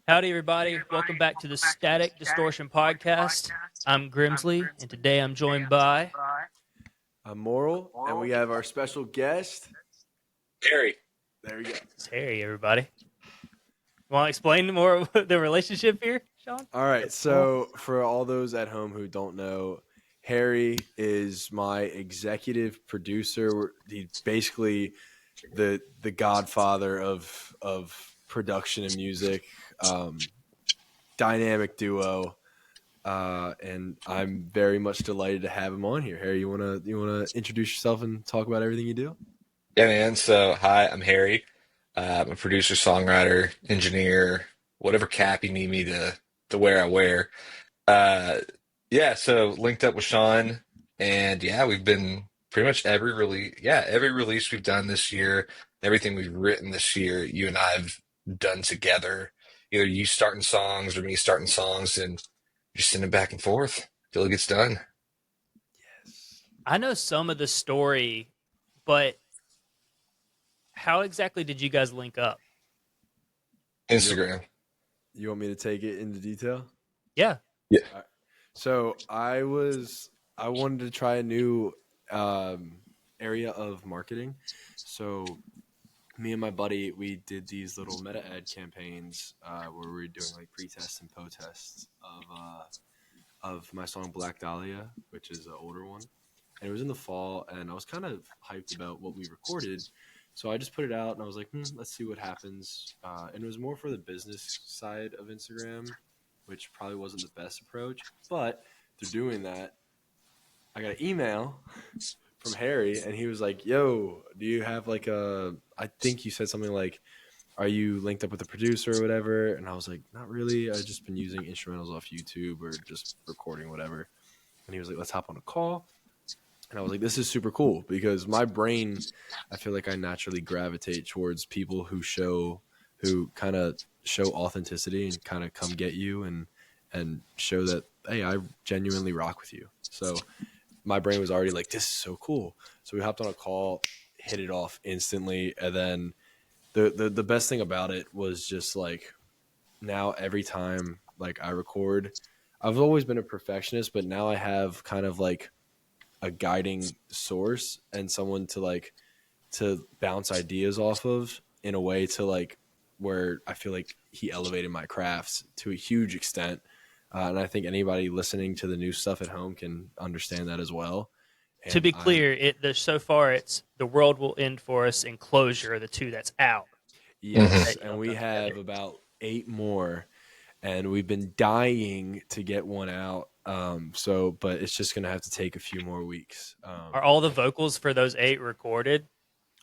Howdy, everybody. Welcome back to the Static Distortion Podcast. I'm Grimzlee, and today I'm joined by... I'm Moral, and we have our special guest, Harry. There we go. It's Harry, everybody. Want to explain more of the relationship here, Sean? All right, so for all those at home who don't know, Harry is my executive producer. He's basically the godfather of production and music, dynamic duo, and I'm very much delighted to have him on here. Harry, you wanna introduce yourself and talk about everything you do? Yeah, man. So, hi, I'm Harry. I'm a producer, songwriter, engineer, whatever cap you need me to wear, I wear. Uh, yeah, so linked up with Sean, and yeah, we've been pretty much every release we've done this year, everything we've written this year, you and I have done together. Either you starting songs or me starting songs, and just sending back and forth till it gets done. I know some of the story, but how exactly did you guys link up? Instagram. You want me to take it into detail? Yeah. Yeah. So I wanted to try a new area of marketing. So me and my buddy, we did these little meta ad campaigns where we were doing like pre-tests and post-tests of my song Black Dahlia, which is an older one. And it was in the fall, and I was kind of hyped about what we recorded. So I just put it out, and I was like, let's see what happens. And it was more for the business side of Instagram, which probably wasn't the best approach. But through doing that, I got an email from Harry, and he was like, yo, do you have like I think you said something like, are you linked up with a producer or whatever? And I was like, not really. I've just been using instrumentals off YouTube or just recording whatever. And he was like, let's hop on a call. And I was like, this is super cool because my brain, I feel like I naturally gravitate towards people who kind of show authenticity and kind of come get you and show that, hey, I genuinely rock with you. So my brain was already like, this is so cool. So we hopped on a call, hit it off instantly. And then the best thing about it was just like now every time like I record, I've always been a perfectionist, but now I have kind of like a guiding source and someone to bounce ideas off of in a way to like where I feel like he elevated my crafts to a huge extent. And I think anybody listening to the new stuff at home can understand that as well. And to be clear, so far it's The World Will End For Us and Closure are the two that's out. Yes, and we have about 8 more, and we've been dying to get one out. But it's just gonna have to take a few more weeks. Are all the vocals for those 8 recorded?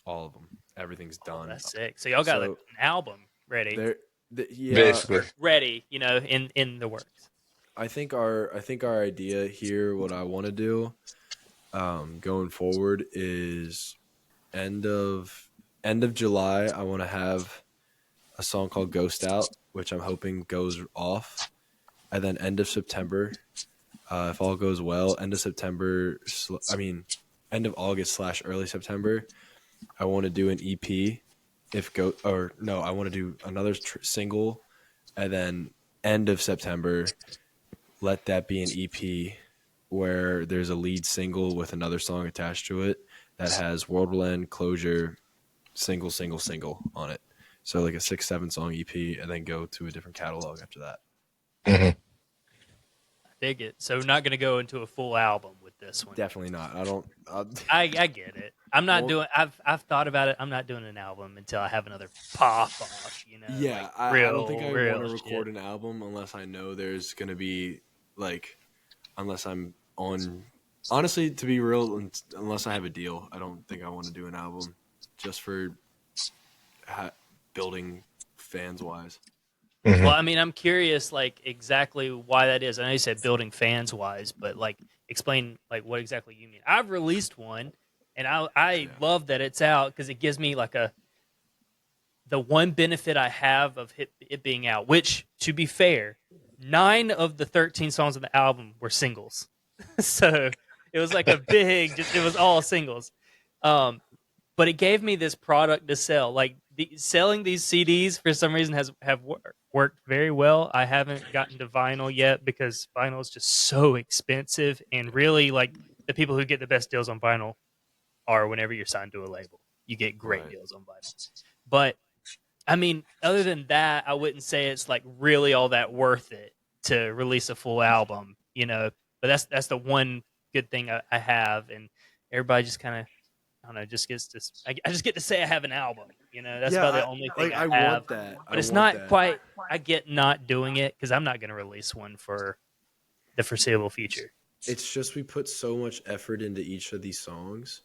All of them. Everything's done. That's sick. So y'all got like an album ready. Yeah, Basically. Ready, in the works. I think our idea here, what I want to do, going forward is end of July. I want to have a song called Ghost Out, which I'm hoping goes off, and then end of September. If all goes well, end of August / early September, I want to do an EP. I want to do another single, and then end of September, let that be an EP where there's a lead single with another song attached to it that has World Will End, Closure, single on it. So like a 6-7 song EP, and then go to a different catalog after that. Mm-hmm. Dig it. So we're not going to go into a full album with this one. Definitely not. I get it. I'm not doing. I've thought about it. I'm not doing an album until I have another pop off. Yeah, like I don't think I want to record an album unless I know there's going to be unless I'm on. Honestly, to be real, unless I have a deal, I don't think I want to do an album just for building fans wise. Mm-hmm. Well, I mean, I'm curious, exactly why that is. I know you said building fans wise, but explain what exactly you mean. I've released one, and I love that it's out because it gives me the one benefit I have of it being out. Which, to be fair, 9 of the 13 songs on the album were singles, so it was like a big. It was all singles. But it gave me this product to sell. Like selling these CDs for some reason have worked very well. I haven't gotten to vinyl yet because vinyl is just so expensive, and really, like, the people who get the best deals on vinyl are whenever you're signed to a label. You get great Right. deals on vinyl. But I mean, other than that, I wouldn't say it's like really all that worth it to release a full album, you know. But that's the one good thing I have, and everybody just kind of, I don't know, just gets to. I just get to say I have an album, you know. That's Yeah, about the only thing like I I have. want that. But I it's want not that. quite. I get not doing it because I'm not going to release one for the foreseeable future. It's just we put so much effort into each of these songs,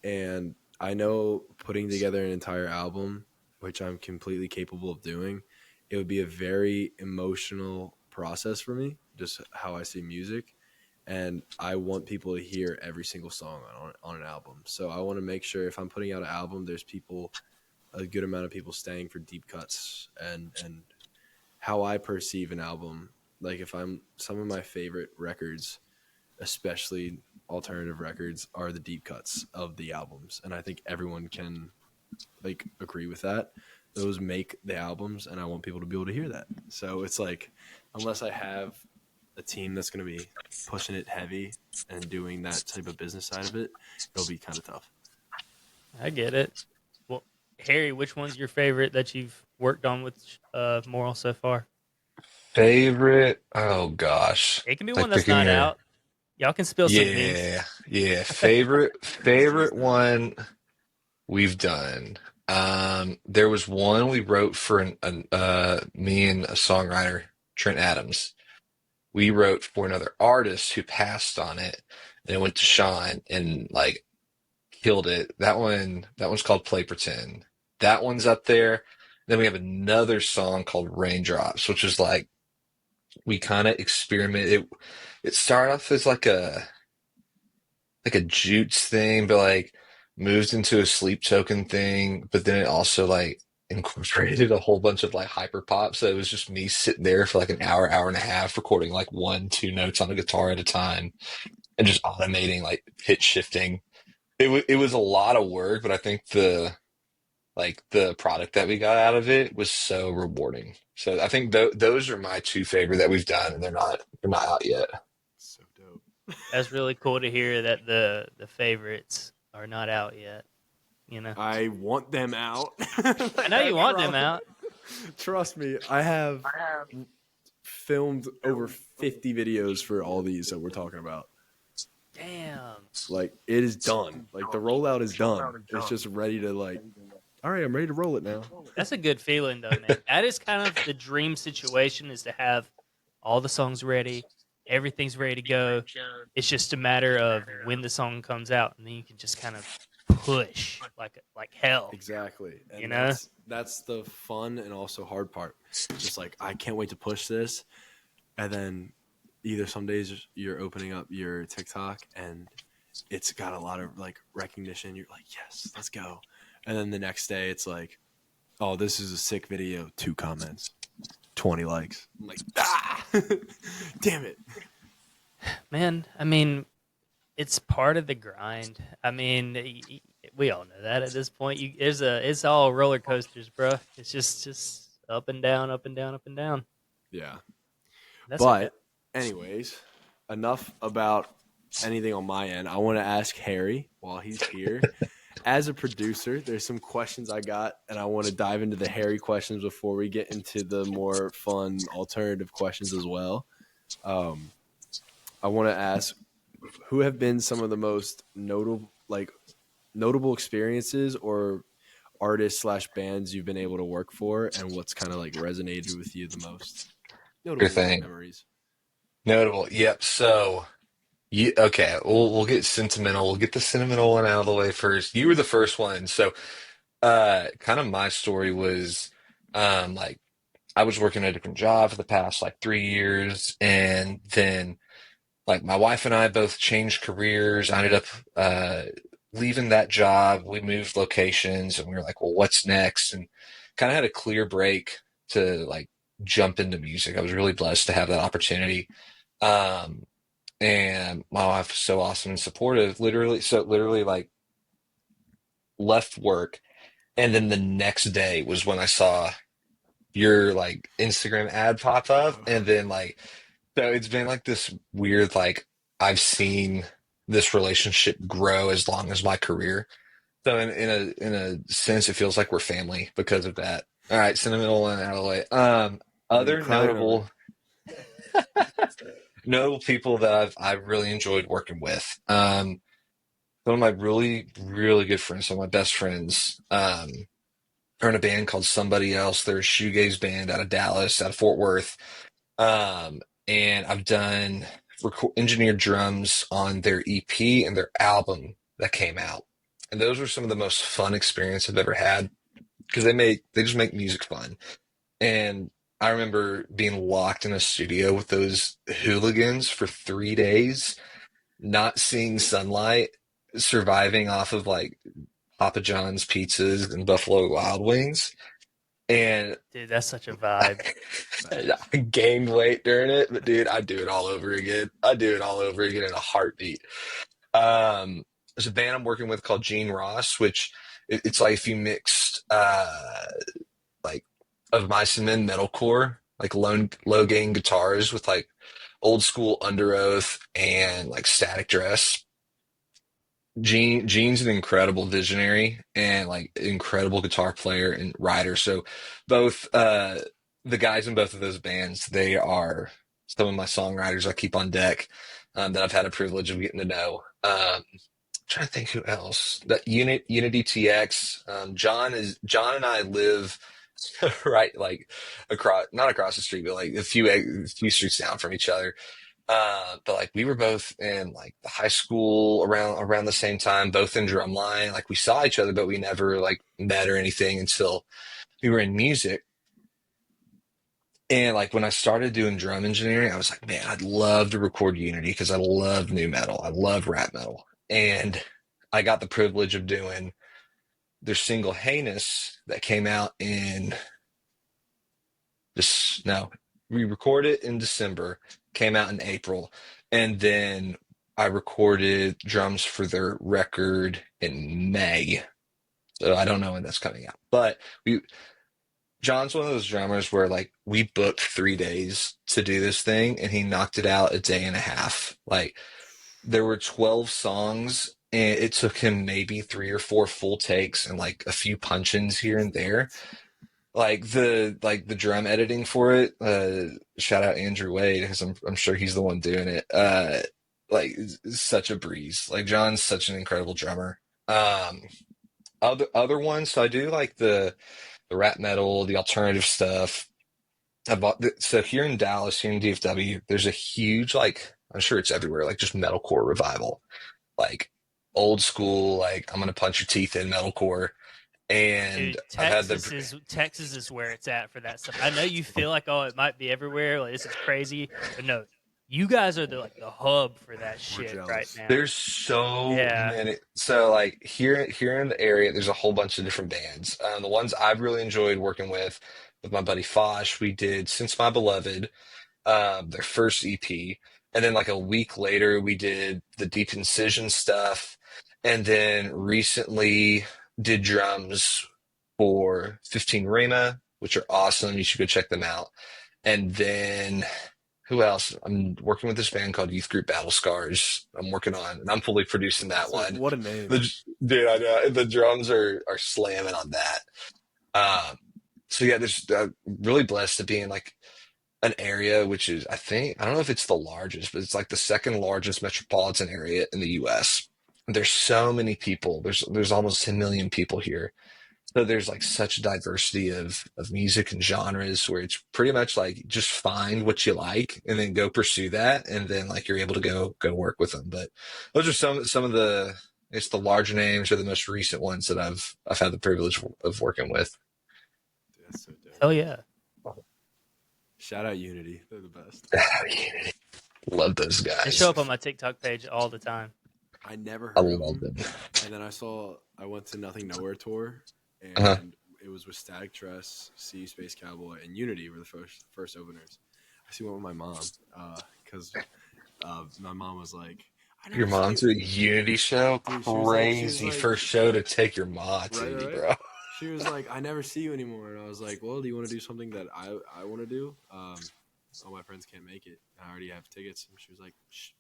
and I know putting together an entire album, which I'm completely capable of doing, it would be a very emotional process for me, just how I see music. And I want people to hear every single song on an album. So I want to make sure if I'm putting out an album, there's a good amount of people staying for deep cuts and how I perceive an album. Like if I'm some of my favorite records, especially alternative records, are the deep cuts of the albums, and I think everyone can like agree with that. Those make the albums, and I want people to be able to hear that. So it's like, unless I have a team that's going to be pushing it heavy and doing that type of business side of it, it'll be kind of tough. I get it. Well, Harry, which one's your favorite that you've worked on with Moral so far? Favorite? Oh gosh. It can be one Like that's picking not your out. Y'all can spill some beans. yeah. Favorite one we've done. There was one we wrote for me and a songwriter, Trent Adams. We wrote for another artist who passed on it, and it went to Sean and like killed it. That one's called Play Pretend. That one's up there. Then we have another song called Raindrops, which is like we kind of experiment. It started off as like a jutes thing, but like moved into a sleep token thing. But then it also like incorporated a whole bunch of like hyper pop. So it was just me sitting there for like an hour, hour and a half, recording like one, two notes on a guitar at a time, and just automating like pitch shifting. It was a lot of work, but I think the product that we got out of it was so rewarding. So I think those are my two favorite that we've done, and they're not out yet. So dope. That's really cool to hear that the favorites are not out yet. You know, I want them out. I know you want them out. Trust me, I have filmed over 50 videos for all these that we're talking about. Damn. Like, it is done. Like, the rollout is done. It's just ready to, like, all right, I'm ready to roll it now. That's a good feeling, though, man. That is kind of the dream situation: is to have all the songs ready, everything's ready to go. It's just a matter of when the song comes out, and then you can just kind of push like hell. Exactly. And You know? that's the fun and also hard part. Just like, I can't wait to push this. And then either some days you're opening up your TikTok and it's got a lot of like recognition. You're like, yes, let's go. And then the next day it's like, oh, this is a sick video. 2 comments, 20 likes. I'm like, damn it. Man, I mean, it's part of the grind. I mean, we all know that at this point. It's all roller coasters, bro. It's just up and down, up and down, up and down. Yeah. That's But anyways, enough about anything on my end. I want to ask Harry while he's here. As a producer, there's some questions I got, and I want to dive into the Harry questions before we get into the more fun alternative questions as well. I want to ask, who have been some of the most notable experiences or artists / bands you've been able to work for, and what's kind of like resonated with you the most? Notable thing. memories. Notable. Yep. So, okay, we'll get sentimental. We'll get the sentimental one out of the way first. You were the first one. So, kind of my story was, like I was working a different job for the past like 3 years, and then like my wife and I both changed careers. I ended up leaving that job. We moved locations, and we were like, well, what's next? And kind of had a clear break to like jump into music. I was really blessed to have that opportunity. And my wife was so awesome and supportive. Literally like left work And then the next day was when I saw your like Instagram ad pop up, Oh, and then like so it's been like this weird like I've seen this relationship grow as long as my career. So in a sense, it feels like we're family because of that. All right, sentimental one out of the way. then Other crying over. notable people that I've really enjoyed working with. One of my really really good friends, some of my best friends, are in a band called Somebody Else. They're a shoegaze band out of Dallas, out of Fort Worth. And I've done engineered drums on their EP and their album that came out. And those were some of the most fun experience I've ever had because they just make music fun. And I remember being locked in a studio with those hooligans for 3 days, not seeing sunlight, surviving off of like Papa John's pizzas and Buffalo Wild Wings. And Dude, that's such a vibe. Facts. I gained weight during it, but dude, I'd do it all over again. I'd do it all over again in a heartbeat. There's a band I'm working with called Gene Ross, which it's like if you mixed like of Mice and Men metalcore, like low gain guitars with like old school Under Oath and like Static Dress. Gene's an incredible visionary and like incredible guitar player and writer. So both the guys in both of those bands, they are some of my songwriters I keep on deck that I've had a privilege of getting to know. Trying to think who else. That Unity TX. John and I live right like across not across the street, but like a few streets down from each other. But like we were both in like the high school around the same time, both in drumline. Like we saw each other, but we never like met or anything until we were in music. And like when I started doing drum engineering, I was like, man, I'd love to record Unity because I love new metal. I love rap metal. And I got the privilege of doing their single Heinous that came out in this no, we recorded it in December, came out in April, and then I recorded drums for their record in May. So I don't know when that's coming out. But we John's one of those drummers where like we booked 3 days to do this thing and he knocked it out a day and a half. Like there were 12 songs and it took him maybe 3 or 4 full takes and like a few punch-ins here and there. Like the drum editing for it, shout out Andrew Wade because I'm sure he's the one doing it. Like it's such a breeze. Like John's such an incredible drummer. Other ones, so I do like the rap metal, the alternative stuff. So here in Dallas, here in DFW, there's a huge like I'm sure it's everywhere, like just metalcore revival, like old school, like I'm gonna punch your teeth in metalcore. And Dude, I've had Texas is where it's at for that stuff. I know you feel like it might be everywhere, like this is crazy, but no, you guys are the hub for that shit jealous. right now. there's so Yeah. many. So like here in the area, there's a whole bunch of different bands. The ones I've really enjoyed working with my buddy Fosh, we did Since My Beloved, their first EP, and then like a week later, we did the Deep Incision stuff, and then recently did drums for 15 Rema, which are awesome. You should go check them out. And then who else? I'm working with this band called Youth Group Battle Scars. I'm working on, and I'm fully producing that So, one. what a name. Dude, I know the drums are slamming on that. So yeah, there's really blessed to be in like an area which is I don't know if it's the largest, but it's like the second largest metropolitan area in the U.S. There's so many people. There's almost 10 million people here. So there's like such a diversity of music and genres where it's pretty much like just find what you like and then go pursue that and then like you're able to go work with them. But those are some of the it's the larger names or the most recent ones that I've had the privilege of working with. That's so dope. Hell yeah. Shout out Unity. They're the best. Love those They guys. show up on my TikTok page all the time. I never I heard of love them. them. And then I went to Nothing Nowhere tour, and Uh-huh. it was with Static Dress, See You Space Cowboy, and Unity were the first openers. I actually went with my mom because my mom was like, I never Your mom's seen a Unity show? Dude, she was like- Crazy first show to take your ma to, Right. bro. she was like, I never see you anymore. And I was like, well, do you want to do something that I want to do? All my friends can't make it. I already have tickets. And she was like,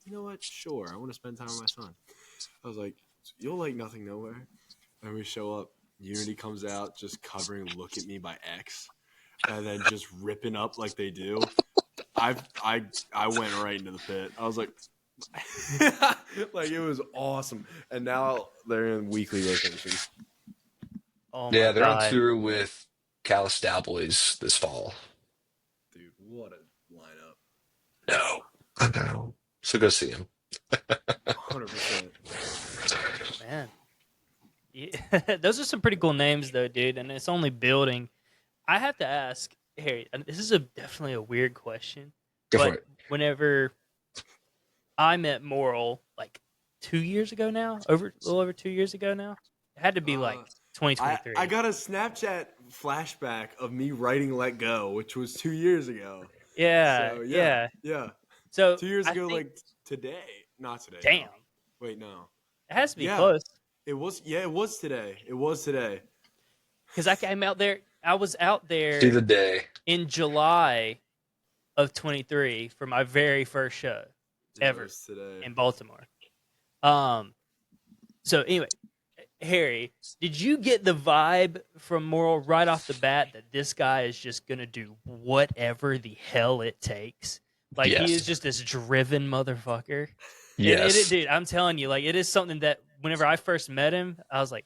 you know what? Sure. I want to spend time with my son. I was like, you'll like nothing nowhere. And we show up. Unity comes out just covering Look at Me by X. And then just ripping up like they do. I went right into the pit. I was like, like it was awesome. And now they're in weekly rotations. Oh Yeah, my they're on god. tour with Callous Cowboys this fall. Dude, what a lineup. No, I know. So go see him. 100%. Man. Yeah, those are some pretty cool names though, dude, and it's only building. I have to ask, Harry, and this is definitely a weird question. Go but for it. Whenever I met Moral like 2 years ago now, a little over 2 years ago now, it had to be like 2023. I got a Snapchat flashback of me writing Let Go, which was 2 years ago. yeah, So, yeah. Yeah. So 2 years I ago, think- like today. Not today. damn, No. Wait, no. it has to be Yeah. close It was today. It was today. because I came out there. I was out there See the day. in July of 23 for my very first show ever It was today. in Baltimore. So anyway, Harry, did you get the vibe from Moral right off the bat that this guy is just gonna do whatever the hell it takes? Like Yes. he is just this driven motherfucker. Yes. Dude, I'm telling you, like it is something that whenever I first met him, I was like,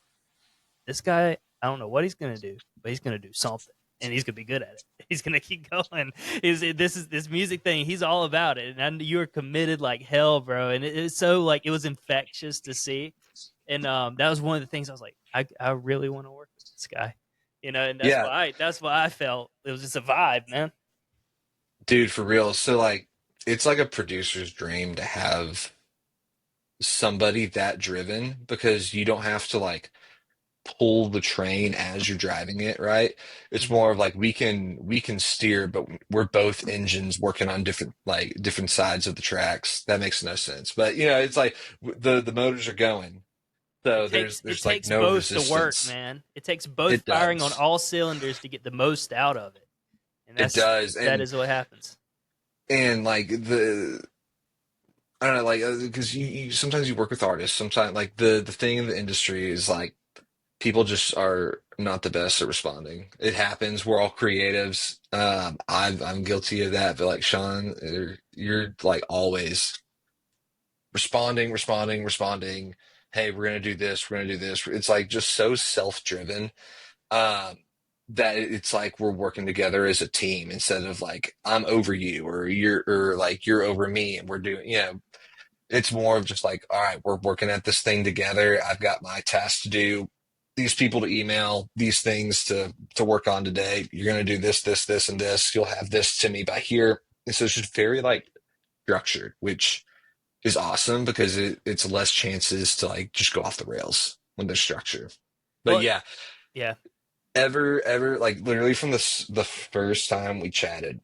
this guy, I don't know what he's gonna do, but he's gonna do something, and he's gonna be good at it. He's gonna keep going. This music thing. He's all about it, and you're committed like hell, bro. And it's so like it was infectious to see, and that was one of the things I was like, I really want to work with this guy, you know. And that's why I felt it was just a vibe, man. Dude, for real. So like it's like a producer's dream to have somebody that driven because you don't have to like pull the train as you're driving it, right? It's more of like we can steer, but we're both engines working on different sides of the tracks. That makes no sense. But you know, it's like the motors are going. So there's It like takes no both resistance. to work, man. It takes both It firing on does. all cylinders to get the most out of it, and It does. that is what happens. And like I don't know, like because you sometimes you work with artists. Sometimes like the thing in the industry is like people just are not the best at responding. It happens. We're all creatives. I'm guilty of that. But like Sean, you're like always responding. Hey, we're gonna do this. We're gonna do this. It's like just so self-driven. Um, that it's like we're working together as a team instead of like I'm over you or like you're over me and we're doing, you know, it's more of just like, all right, we're working at this thing together. I've got my task to do, these people to email, these things to work on today. You're gonna do this, and this. You'll have this to me by here. And so it's just very like structured, which is awesome because it's less chances to like just go off the rails when there's structure. But Well, yeah, yeah. ever like literally from the first time we chatted.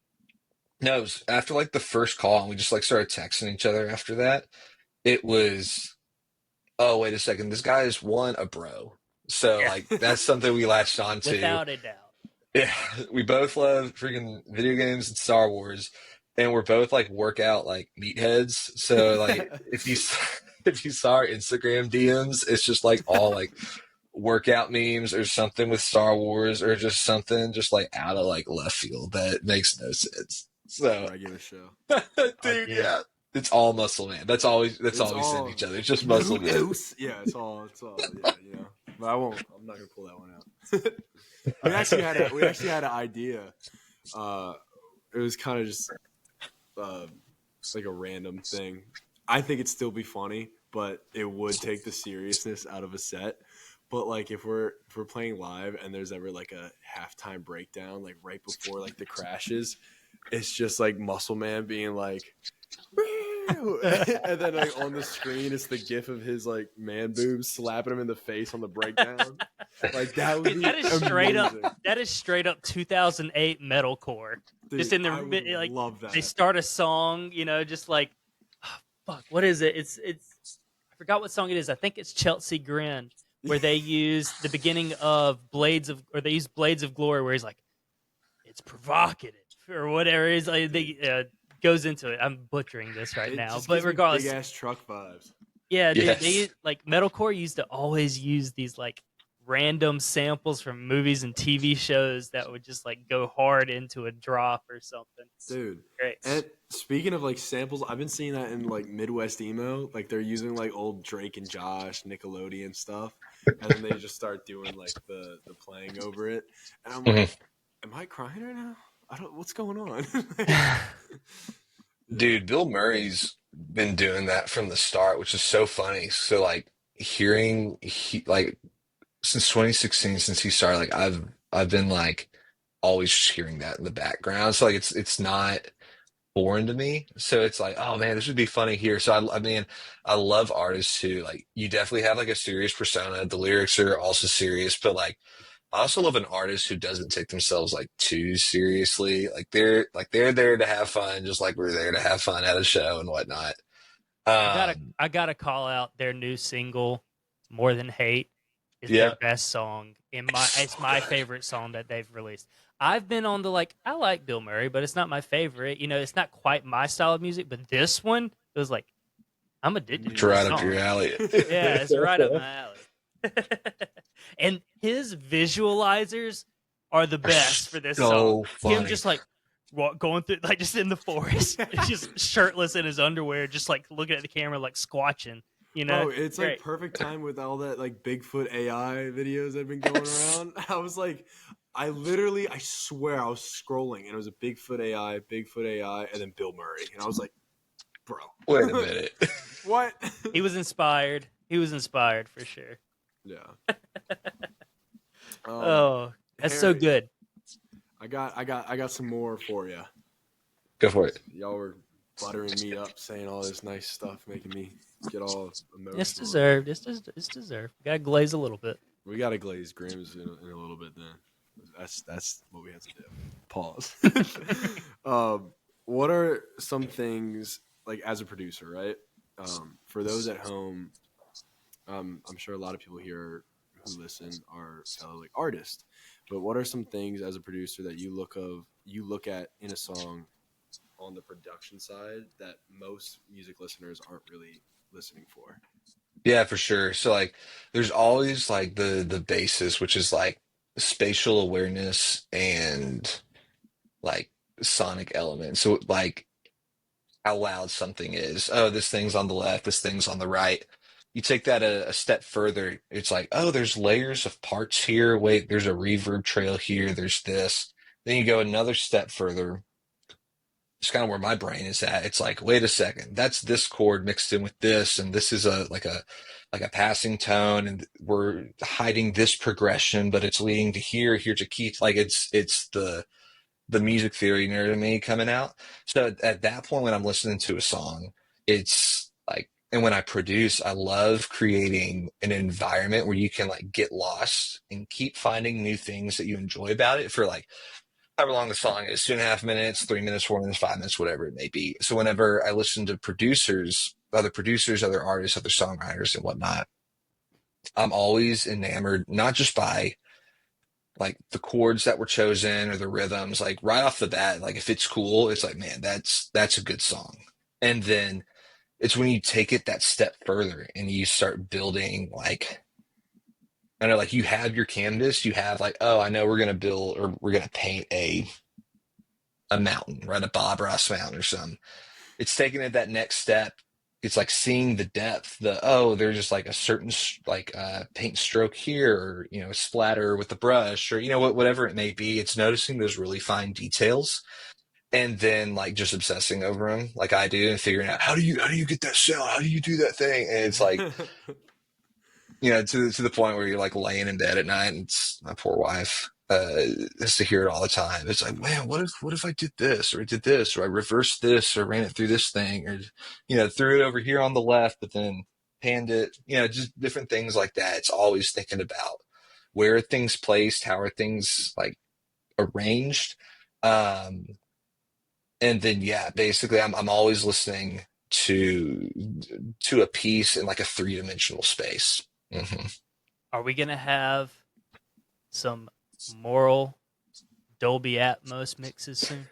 No, it was after like the first call and we just like started texting each other after that. It was, oh, wait a second, this guy is a bro. So Yeah. like that's something we latched on to. Without a doubt. Yeah, we both love freaking video games and Star Wars, and we're both like workout like meatheads. So like if you saw our Instagram DMs, it's just like all like workout memes or something with Star Wars or just something just like out of like left field that makes no sense. So, Regular show. dude, Yeah. yeah, it's all muscle man. That's all we all- send each other. It's just muscle man. Yeah, it's all. Yeah, you know. But I'm not gonna pull that one out. we actually had an idea. It was kind of just like a random thing. I think it'd still be funny, but it would take the seriousness out of a set. But like if we're playing live and there's ever like a halftime breakdown, like right before like the crashes, it's just like Muscle Man being like, "Woo!" And then like on the screen it's the gif of his like man boobs slapping him in the face on the breakdown. Like that would Dude, be that is straight up. amazing. That is straight up 2008 metalcore. Dude, Just in the I would like love that. they start a song, you know, just like fuck. What is it? It's I forgot what song it is. I think it's Chelsea Grin. where they use the beginning of they use Blades of Glory, where he's like, it's provocative or whatever. It's like they goes into it. I'm butchering this right It now, just but gives me regardless, big ass truck vibes. yeah, dude, Yes. like metalcore used to always use these like random samples from movies and TV shows that would just like go hard into a drop or something. Dude. Great. And speaking of like samples, I've been seeing that in like Midwest emo. Like they're using like old Drake and Josh, Nickelodeon stuff, and then they just start doing like the playing over it. And I'm like, am I crying right now? I don't. What's going on? Dude, Bill Murray's been doing that from the start, which is so funny. So like like since 2016, since he started, like I've been like always just hearing that in the background. So like it's not foreign to me. So it's like, oh man, this would be funny here. So I mean, I love artists who like you definitely have like a serious persona. The lyrics are also serious, but I also love an artist who doesn't take themselves like too seriously. Like they're there to have fun, just like we're there to have fun at a show and whatnot. I gotta call out their new single, "More Than Hate," is Yeah, their best song. it's It's so my good. favorite song that they've released. I've been on the like I like Bill Murray, but it's not my favorite. You know, it's not quite my style of music. But this one, it was like I'm addicted It's to this right up your song. alley. Yeah, it's right up my alley. And his visualizers are the Are best for this song. so Him funny. just like going through, like just in the forest, just shirtless in his underwear, just like looking at the camera, like squatching. You know, Bro, it's like great. perfect time with all that like Bigfoot AI videos that have been going around. I was like, I swear I was scrolling and it was a Bigfoot AI, and then Bill Murray. And I was like, bro. Wait a minute. What? He was inspired. He was inspired for sure. Yeah. Oh, that's so Harry, good. I got some more for you. Go for it. Y'all were buttering me up, saying all this nice stuff, making me get all emotional. It's deserved. It's deserved. Gotta glaze a little bit. We got to glaze Grims in a little bit. Then that's what we have to do. Pause. What are some things like as a producer, right? For those at home, I'm sure a lot of people here who listen are fellow like artists. But what are some things as a producer that you look at in a song on the production side that most music listeners aren't really listening for? Yeah, for sure. So like there's always like the basis, which is like spatial awareness and like sonic elements. So like how loud something is. Oh, this thing's on the left, this thing's on the right. You take that a step further, it's like, oh, there's layers of parts here. Wait, there's a reverb trail here. There's this. Then you go another step further. It's kind of where my brain is at. It's like, wait a second, that's this chord mixed in with this, and this is a passing tone, and we're hiding this progression, but it's leading to here. Here's a key. Like it's the music theory nerd in me coming out. So at that point, when I'm listening to a song, it's like, and when I produce, I love creating an environment where you can like get lost and keep finding new things that you enjoy about it for like however long the song is, 2.5 minutes, 3 minutes, 4 minutes, 5 minutes, whatever it may be. So whenever I listen to producers, other artists, other songwriters and whatnot, I'm always enamored, not just by like the chords that were chosen or the rhythms, like right off the bat, like if it's cool, it's like, man, that's a good song. And then it's when you take it that step further and you start building like, I know, like you have your canvas, you have like, oh, I know we're gonna build or we're gonna paint a mountain, right? A Bob Ross mountain or something. It's taking it that next step. It's like seeing the depth, there's just like a certain paint stroke here, or splatter with the brush, or whatever it may be. It's noticing those really fine details, and then like just obsessing over them, like I do, and figuring out how do you get that sound, how do you do that thing, and it's like to the point where you're like laying in bed at night, and it's my poor wife has to hear it all the time. It's like, man, what if I did this, or I did this, or I reversed this, or ran it through this thing, or threw it over here on the left, but then panned it, just different things like that. It's always thinking about where are things placed, how are things like arranged, and then basically I'm always listening to a piece in like a three-dimensional space. Hmm. Are we gonna have some Moral Dolby Atmos mixes soon?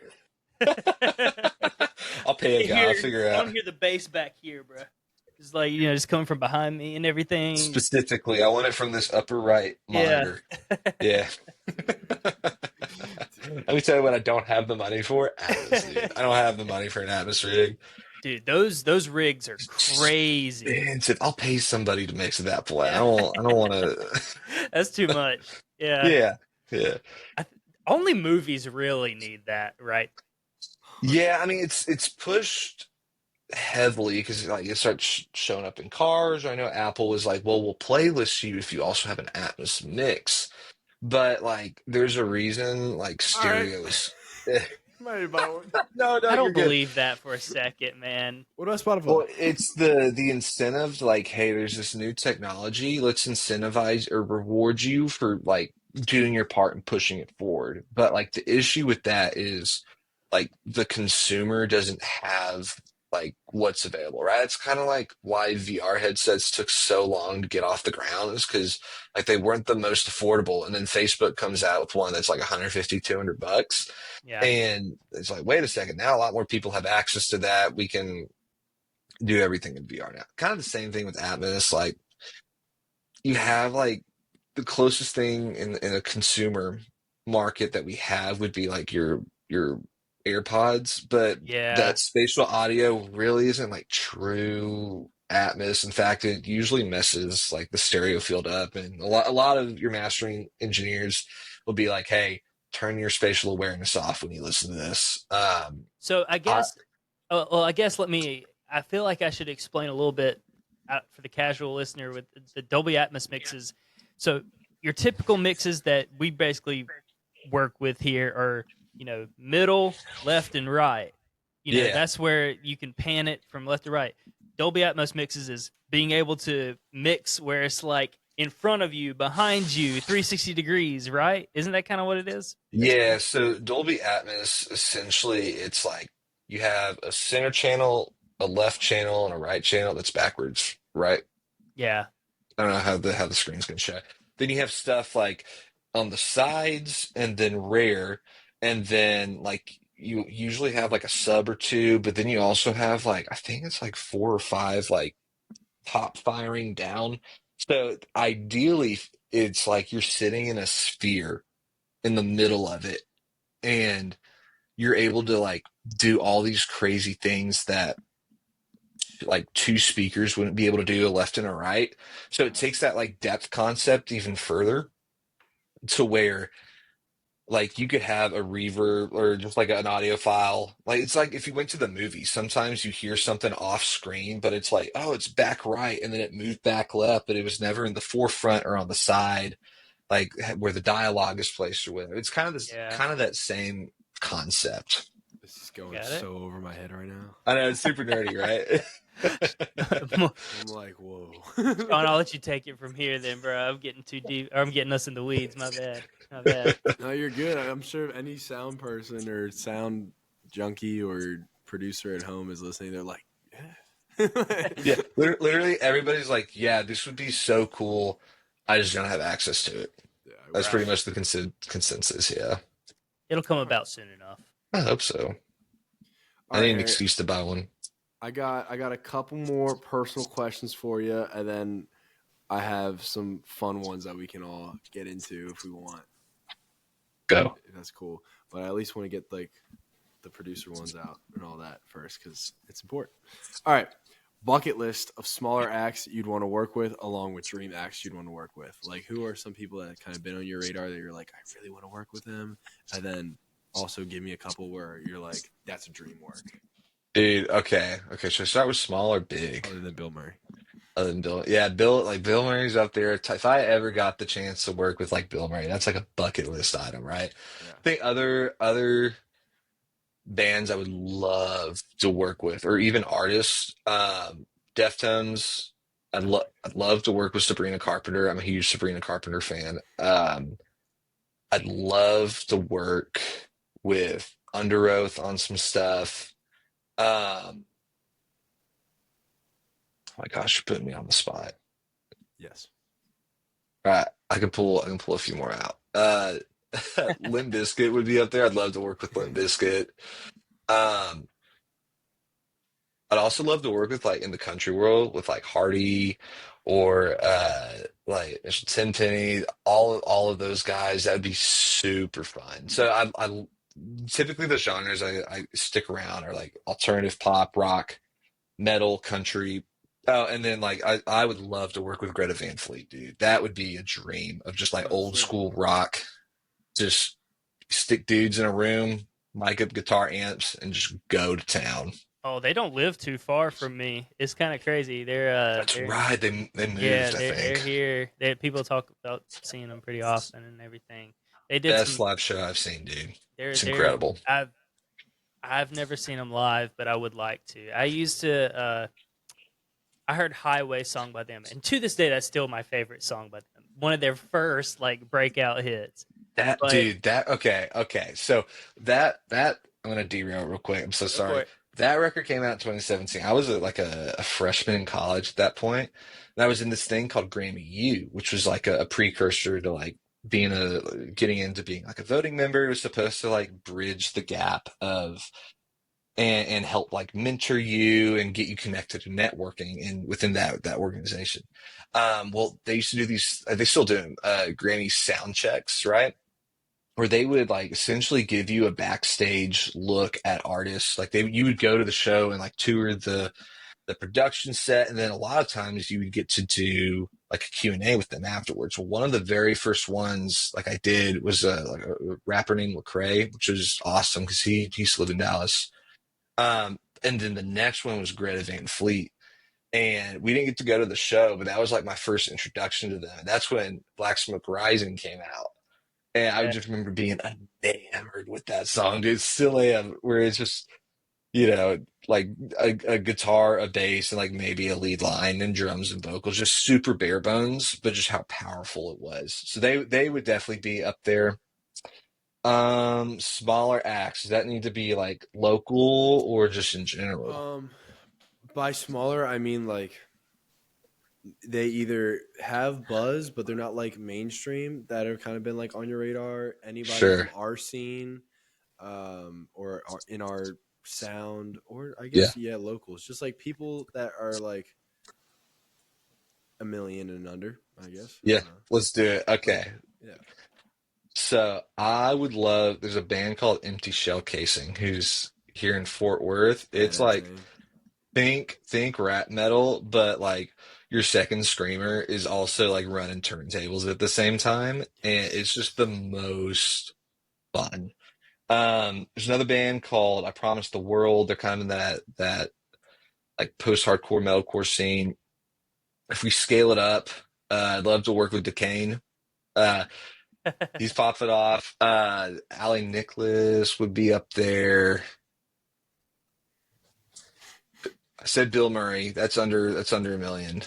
I'll pay a guy. I'll figure I out. want to hear the bass back here, bro. It's like just coming from behind me and everything. Specifically, I want it from this upper right Yeah. monitor. Yeah. Let me tell you what I don't have the money for. Atmos, dude. I don't have the money for an Atmos rig. Dude, those rigs are crazy. Expensive. I'll pay somebody to mix that play. Yeah. I don't want to. That's too much. Yeah. Yeah. Yeah. Only movies really need that, right? Yeah. I mean, it's pushed heavily because like it starts showing up in cars. Or I know Apple was like, well, we'll playlist you if you also have an Atmos mix. But like, there's a reason like stereos. Might have bought one. No, I you're don't good. believe that for a second, man. What about Spotify? Well, it's the incentive, like, hey, there's this new technology. Let's incentivize or reward you for like doing your part and pushing it forward. But like the issue with that is like the consumer doesn't have like what's available, right? It's kind of like why VR headsets took so long to get off the ground is because like they weren't the most affordable. And then Facebook comes out with one that's like 150, $200. Yeah. And it's like, wait a second, now a lot more people have access to that. We can do everything in VR now. Kind of the same thing with Atmos. Like you have like the closest thing in a consumer market that we have would be like your AirPods, but Yeah. that spatial audio really isn't like true Atmos. In fact, it usually messes like the stereo field up, and a lot of your mastering engineers will be like, "Hey, turn your spatial awareness off when you listen to this." So I guess, I feel like I should explain a little bit for the casual listener with the Dolby Atmos mixes. So your typical mixes that we basically work with here are, middle, left, and right. Yeah. That's where you can pan it from left to right. Dolby Atmos mixes is being able to mix where it's like in front of you, behind you, 360 degrees, right? Isn't that kind of what it is? Yeah, so Dolby Atmos, essentially, it's like you have a center channel, a left channel, and a right channel that's backwards, right? Yeah. I don't know how the screen's gonna show. Then you have stuff like on the sides and then rear, and then like you usually have like a sub or two, but then you also have like I think it's like 4 or 5 like top firing down. So ideally, it's like you're sitting in a sphere in the middle of it, and you're able to like do all these crazy things that like 2 speakers wouldn't be able to do, a left and a right. So it takes that like depth concept even further to where like you could have a reverb or just like an audio file. Like it's like if you went to the movies, sometimes you hear something off screen, but it's like, oh, it's back right, and then it moved back left, but it was never in the forefront or on the side, like where the dialogue is placed or whatever. It's kind of this kind of that same concept. This is going so over my head right now. I know, it's super nerdy, right? I'm like, whoa. Sean, I'll let you take it from here then, bro. I'm getting too deep. Or I'm getting us in the weeds. My bad. No, you're good. I'm sure any sound person or sound junkie or producer at home is listening. They're like, yeah. Yeah, literally everybody's like, yeah, this would be so cool. I just don't have access to it. Yeah, That's pretty much the consensus, yeah. It'll come about soon enough. I hope so. I need an excuse to buy one. I got a couple more personal questions for you, and then I have some fun ones that we can all get into if we want. Go. If that's cool. But I at least want to get like the producer ones out and all that first because it's important. All right. Bucket list of smaller acts you'd want to work with along with dream acts you'd want to work with. Like who are some people that have kind of been on your radar that you're like, I really want to work with them? And then also give me a couple where you're like, that's a dream work. Dude, okay. Should I start with small or big? Other than Bill Murray. Other than Bill. Yeah, Bill Murray's up there. If I ever got the chance to work with like Bill Murray, that's like a bucket list item, right? Yeah. I think other bands I would love to work with, or even artists, Deftones. I'd love to work with Sabrina Carpenter. I'm a huge Sabrina Carpenter fan. I'd love to work with Under Oath on some stuff. Oh my gosh, you're putting me on the spot. Yes. All right, I can pull a few more out. Limp Bizkit would be up there. I'd love to work with Limp Bizkit. Um, I'd also love to work with like in the country world with like Hardy or like Tenpenny, all of those guys. That'd be super fun. So I typically the genres I stick around are like alternative pop, rock, metal, country. Oh, and then like I would love to work with Greta Van Fleet, dude. That would be a dream of just like Oh, old sick. school rock. Just stick dudes in a room, mic up guitar amps, and just go to town. Oh, they don't live too far from me. It's kind of crazy. That's They're right. They yeah, moved, I they're think. here. People talk about seeing them pretty often and everything. They did Best some. live show I've seen, dude. It's They're. incredible. I've never seen them live, but I would like to. I used to. I heard Highway song by them, and to this day, that's still my favorite song by them. One of their first like breakout hits. That But dude, that okay. So that I'm gonna derail real quick. I'm so go for sorry. it. That record came out in 2017. I was like a freshman in college at that point, and I was in this thing called Grammy U, which was like a precursor to like getting into being like a voting member. It was supposed to like bridge the gap of and help like mentor you and get you connected to networking and within that organization. Well, they used to do these. They still do them. Grammy sound checks, right? Where they would like essentially give you a backstage look at artists. Like you would go to the show and like tour the production set, and then a lot of times you would get to do like a Q&A with them afterwards. Well, one of the very first ones like I did was like a rapper named Lecrae, which was awesome because he used to live in Dallas. And then the next one was Greta Van Fleet. And we didn't get to go to the show, but that was like my first introduction to them. And that's when Black Smoke Rising came out. And I Yeah. just remember being enamored with that song, dude. Still am, where it's just, like a guitar, a bass, and like maybe a lead line and drums and vocals, just super bare bones, but just how powerful it was. So they would definitely be up there. Smaller acts. Does that need to be like local or just in general? By smaller, I mean like they either have buzz, but they're not like mainstream that have kind of been like on your radar. Anybody from Sure. our scene, or in our sound, or I Yeah. guess locals, just like people that are like a million and under. I guess. I Yeah. don't know. Let's do it. Okay. Yeah. So I would love, there's a band called Empty Shell Casing who's here in Fort Worth. It's Badass like name. think rap metal, but like your second screamer is also like running turntables at the same time, and it's just the most fun. There's another band called I Promise the World. They're kind of in that like post-hardcore metalcore scene. If we scale it up, I'd love to work with Decane. Uh, he's popping off. Ali Nicholas would be up there. I said Bill Murray. That's under a million.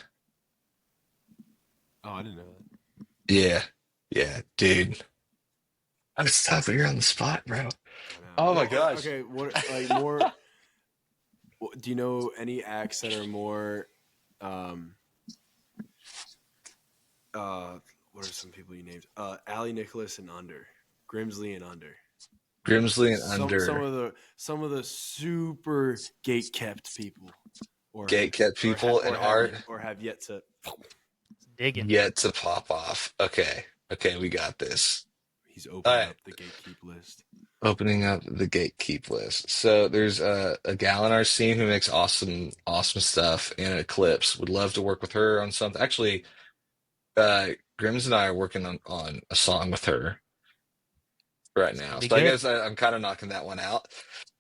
Oh, I didn't know that. Yeah. Yeah, dude. I'm so you're on the spot, bro. I know. Oh my Well, gosh. Okay, what like more? Do you know any acts that are more? What are some people you named? Ali Nicholas and Under, Grimzlee and Under. Grimzlee and Some Under. some of the super gate kept people, or Gatekept people and art have yet to. Digging. yet to pop off. Okay. Okay, we got this. He's All opening right. up the gatekeep list. Opening up the gatekeep list. So there's a gal in our scene who makes awesome stuff, and Eclipse. Would love to work with her on something. Actually, Grims and I are working on a song with her right now. Be So I good. guess I'm kind of knocking that one out.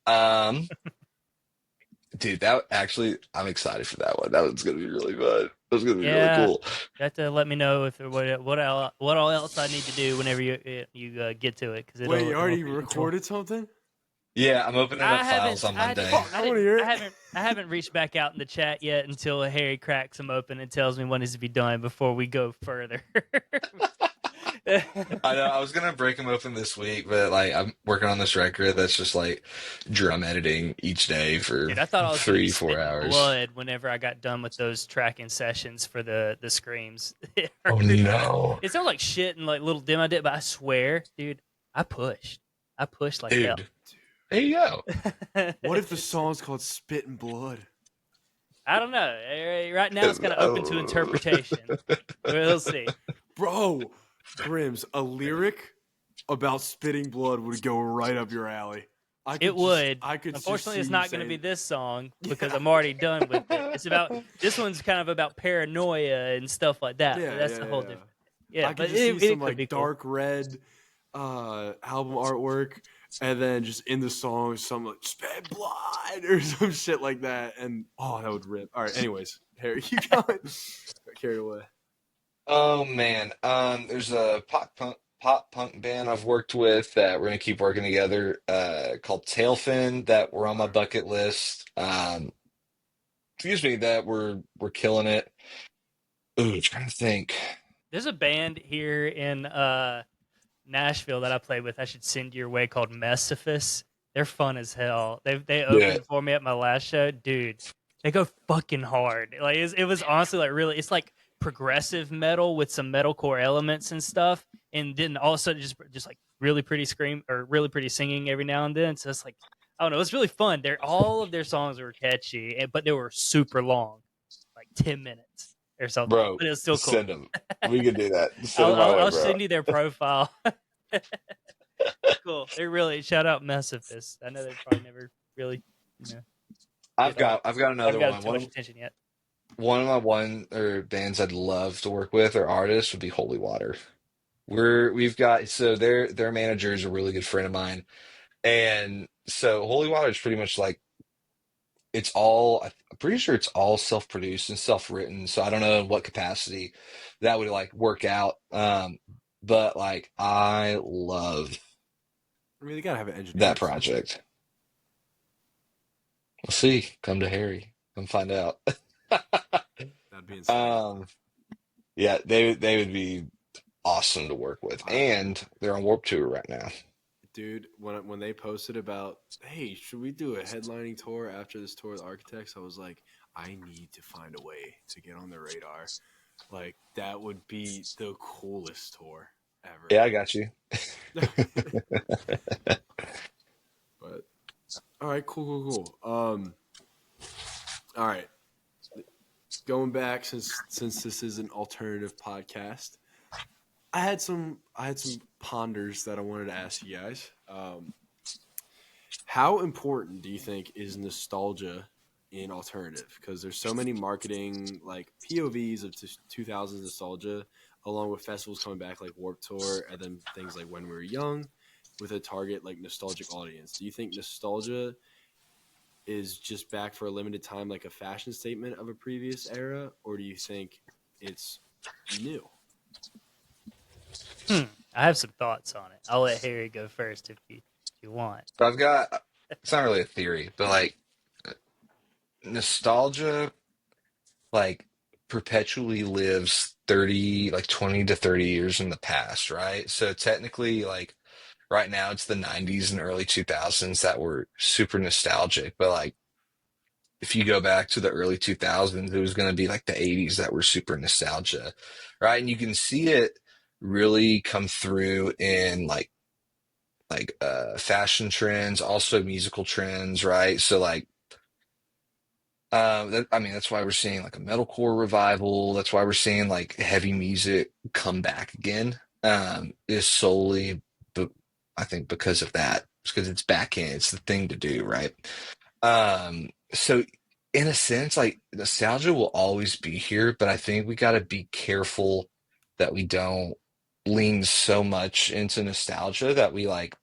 Um, dude, that actually, I'm excited for that one. That one's gonna be really fun. That's gonna be really Yeah. cool. You have to let me know if what all else I need to do whenever you get to it. Cause Wait, you already recorded something? Yeah, I'm opening up I files on haven't. Monday. I wanna hear it. I haven't reached back out in the chat yet until Harry cracks them open and tells me what needs to be done before we go further. I know I was gonna break them open this week, but like I'm working on this record that's just like drum editing each day for Dude, I thought I was gonna be 3-4 spitting hours. blood whenever I got done with those tracking sessions for the screams. It Oh hurt. no, It sounded like shit and like little dim I did, but I swear, dude, I pushed. I pushed like hell. dude. There you go. What if the song's called "Spit and Blood"? I don't know. Right now, it's kind of open to interpretation. We'll see. Bro, Grims, a lyric about spitting blood would go right up your alley. It would. I could. Unfortunately, it's not going to be this song because I'm already done with it. It's about this one's kind of about paranoia and stuff like that. Yeah, but that's yeah, a whole yeah. different. Yeah, I but could just see it some could like be cool. dark red album artwork, and then just in the song, some like "spit blood" or some shit like that, and that would rip. All right, anyways, Harry, you going? Carried away. Oh man, there's a pop punk band I've worked with that we're gonna keep working together. Called Tailfin that we're on my bucket list. Excuse me, that we're killing it. Ooh, trying to think. There's a band here in Nashville that I play with. I should send your way called Messiphus. They're fun as hell. They opened for me at my last show, dude. They go fucking hard. Like it was honestly like really. It's like progressive metal with some metalcore elements and stuff, and then all of a sudden just like really pretty scream or really pretty singing every now and then. So it's like I don't know. It's really fun. All of their songs were catchy, but they were super long, like 10 minutes or something. Bro, but it was still cool. send them. We can do that. Send them I'll send you their profile. Cool. They're really shout out Messiphus. I know they probably never really, I've got another got one. too much attention yet. One of my bands I'd love to work with or artists would be Holy Water. We've got so their manager is a really good friend of mine, and so Holy Water is pretty much like I'm pretty sure it's all self-produced and self-written. So I don't know in what capacity that would like work out. But like I love I mean, they gotta have an engineer. that project. We'll see. Come to Harry. Come find out. That'd be insane. Yeah, they would be awesome to work with, and they're on Warped Tour right now. Dude, when they posted about, hey, should we do a headlining tour after this tour with Architects? I was like, I need to find a way to get on the radar. Like, that would be the coolest tour ever. Yeah, I got you. But all right, cool. All right. Going back since this is an alternative podcast, I had some ponders that I wanted to ask you guys. How important do you think is nostalgia in alternative? Because there's so many marketing like POVs of 2000s nostalgia, along with festivals coming back like Warped Tour, and then things like When We Were Young, with a target like nostalgic audience. Do you think nostalgia is just back for a limited time, like a fashion statement of a previous era, or do you think it's new? I have some thoughts on it. I'll let Harry go first if you want. So it's not really a theory, but like nostalgia, like perpetually lives 20 to 30 years in the past, right? So technically, like right now, it's the 90s and early 2000s that were super nostalgic, but like if you go back to the early 2000s, it was going to be like the 80s that were super nostalgia, right? And you can see it really come through in like fashion trends, also musical trends, right? So like that's why we're seeing like a metalcore revival. That's why we're seeing like heavy music come back again. Is solely, I think, because of that. It's because it's back in. It's the thing to do, right? So in a sense, like nostalgia will always be here, but I think we got to be careful that we don't lean so much into nostalgia that we like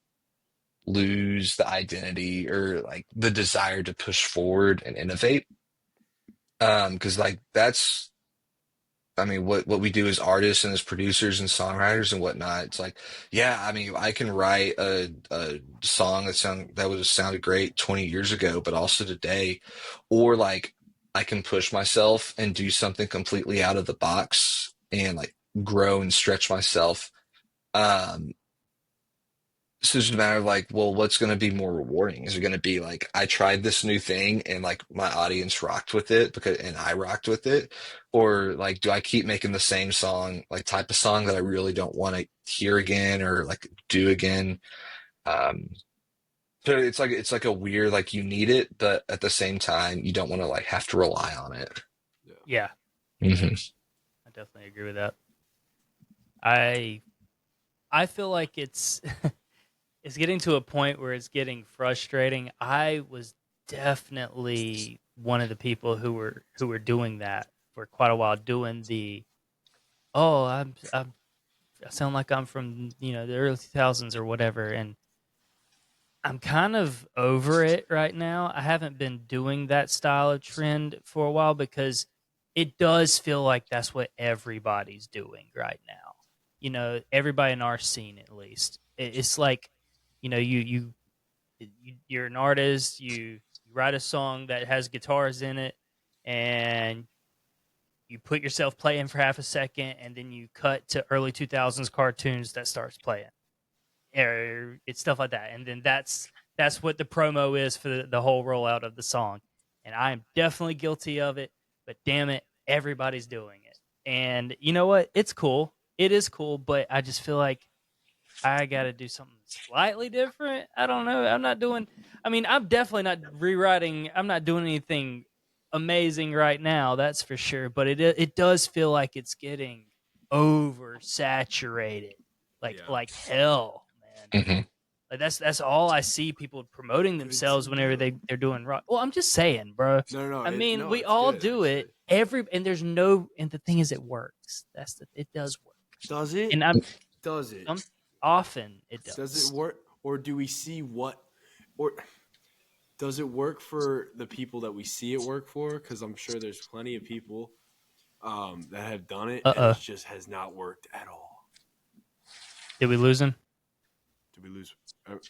lose the identity or like the desire to push forward and innovate. Because like that's, I mean, what we do as artists and as producers and songwriters and whatnot, it's like, yeah, I mean, I can write a song that would have sounded great 20 years ago, but also today, or like I can push myself and do something completely out of the box and like grow and stretch myself Um, so it's just a matter of like, well, what's going to be more rewarding? Is it going to be like I tried this new thing and like my audience rocked with it because and I rocked with it, or like do I keep making the same song, like type of song that I really don't want to hear again or like do again? Um, so it's like a weird like you need it, but at the same time you don't want to like have to rely on it. Yeah. Yeah, Hmm. I definitely agree with that. I I feel like it's it's getting to a point where it's getting frustrating. I was definitely one of the people who were doing that for quite a while, doing the oh I sound like I'm from the early 2000s or whatever, and I'm kind of over it right now. I haven't been doing that style of trend for a while because it does feel like that's what everybody's doing right now. Everybody in our scene at least. It's like, you're an artist, you write a song that has guitars in it, and you put yourself playing for half a second, and then you cut to early 2000s cartoons that starts playing. Or it's stuff like that, and then that's what the promo is for the whole rollout of the song. And I am definitely guilty of it, but damn it, everybody's doing it. And you know what? It's cool. It is cool, but I just feel like I got to do something slightly different. I don't know. I'm not doing. I mean, I'm definitely not rewriting. I'm not doing anything amazing right now. That's for sure. But it does feel like it's getting oversaturated, Yeah. like hell, man. Hmm. Like that's all I see people promoting themselves whenever they're doing rock. Well, I'm just saying, bro. No, I mean, no, we it's all good do it. actually. And the thing is, it works. It does work. Does it? And I'm Does it? often it Does it does. work, or do we see what, or does it work for the people that we see it work for? Because I'm sure there's plenty of people that have done it, and it Uh-oh. just has not worked at all. Did we lose him? Did we lose?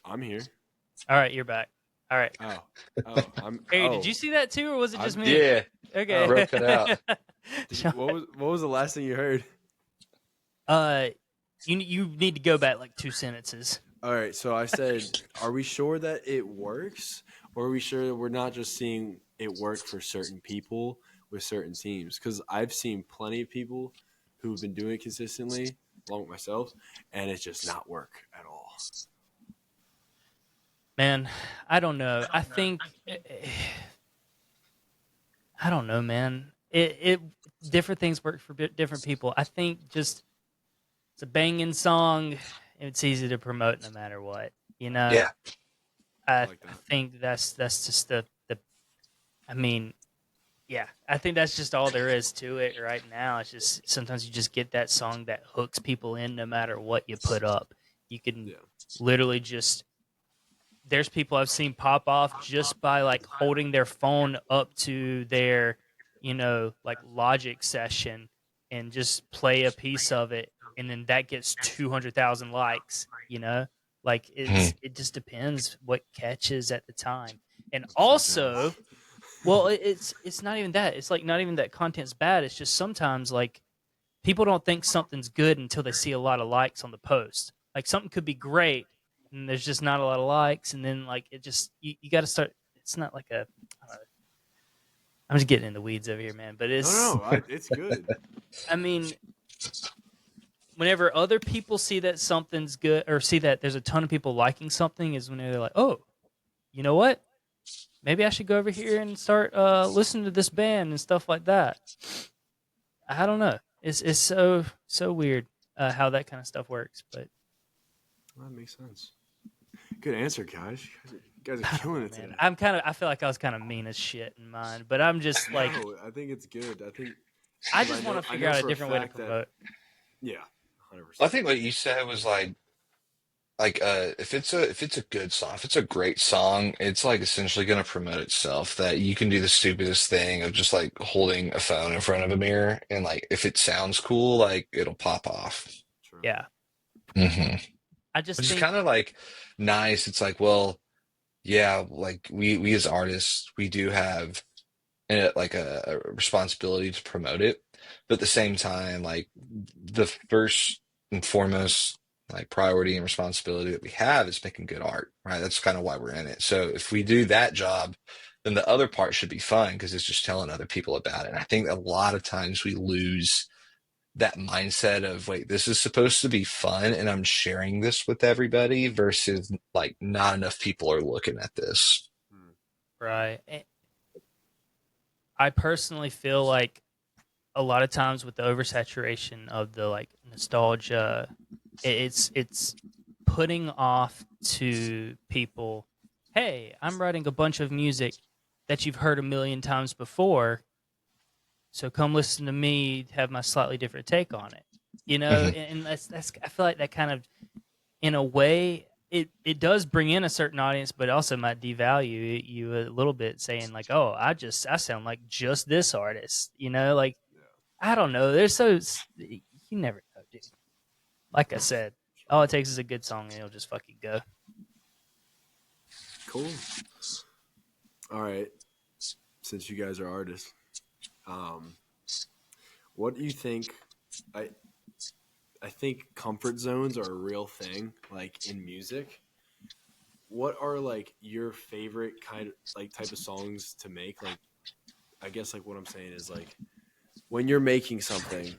I'm here. All right, you're back. All right. I'm. Hey, Oh, did you see that too, or was it just me? Yeah, Okay. bro, cut out. what was the last thing you heard? uh, you need to go back like 2 sentences. All right, so I said, are we sure that it works, or are we sure that we're not just seeing it work for certain people with certain teams? Because I've seen plenty of people who've been doing it consistently, along with myself, and it's just not work at all. Man, I don't know. I don't know, man. It different things work for different people. I think just it's a banging song. It's easy to promote no matter what. Yeah. I Like that. think that's just the. I mean, yeah, I think that's just all there is to it right now. It's just sometimes you just get that song that hooks people in no matter what you put up. You can Yeah. literally just there's people I've seen pop off just by like holding their phone up to their, like Logic session and just play a piece of it, and then that gets 200,000 likes. Like Mhm. it just depends what catches at the time, and Sometimes. also, well, it's not even that. It's like not even that content's bad. It's just sometimes like people don't think something's good until they see a lot of likes on the post. Like something could be great, and there's just not a lot of likes, and then like it just you got to start. It's not like a. I'm just getting in the weeds over here, man. But It's good. I mean, whenever other people see that something's good or see that there's a ton of people liking something, is when they're like, oh, you know what? Maybe I should go over here and start listening to this band and stuff like that. I don't know. It's so weird how that kind of stuff works, but That makes sense. Good answer, guys. You guys are killing it man, today. I feel like I was kind of mean as shit in mine, but I'm just like No, I think it's good. I 'Cause just want to I figure know out a for different way to fact that- promote. Yeah, I 100%. think what you said was like if it's a good song, if it's a great song, it's like essentially going to promote itself. That you can do the stupidest thing of just like holding a phone in front of a mirror, and like if it sounds cool, like it'll pop off. True. Yeah, Hmm. I just Which is think kind of like nice. It's like, well, yeah, like we as artists, we do have like a responsibility to promote it, but at the same time, like the first and foremost like priority and responsibility that we have is making good art, right? That's kind of why we're in it. So if we do that job, then the other part should be fun because it's just telling other people about it. And I think a lot of times we lose that mindset of, wait, this is supposed to be fun and I'm sharing this with everybody versus like not enough people are looking at this. Right. I personally feel like a lot of times with the oversaturation of the like nostalgia, it's putting off to people, hey, I'm writing a bunch of music that you've heard a million times before, so come listen to me have my slightly different take on it. You know, Mhm. and that's I feel like that kind of, in a way, it does bring in a certain audience, but also might devalue you a little bit, saying like, oh, I sound like just this artist, you know, like I don't know. There's so you never know, dude. Like I said, all it takes is a good song and it'll just fucking go. Cool. All right. Since you guys are artists, what do you think? I I think comfort zones are a real thing, like in music. What are like your favorite kind of like type of songs to make? Like, I guess like what I'm saying is like when you're making something,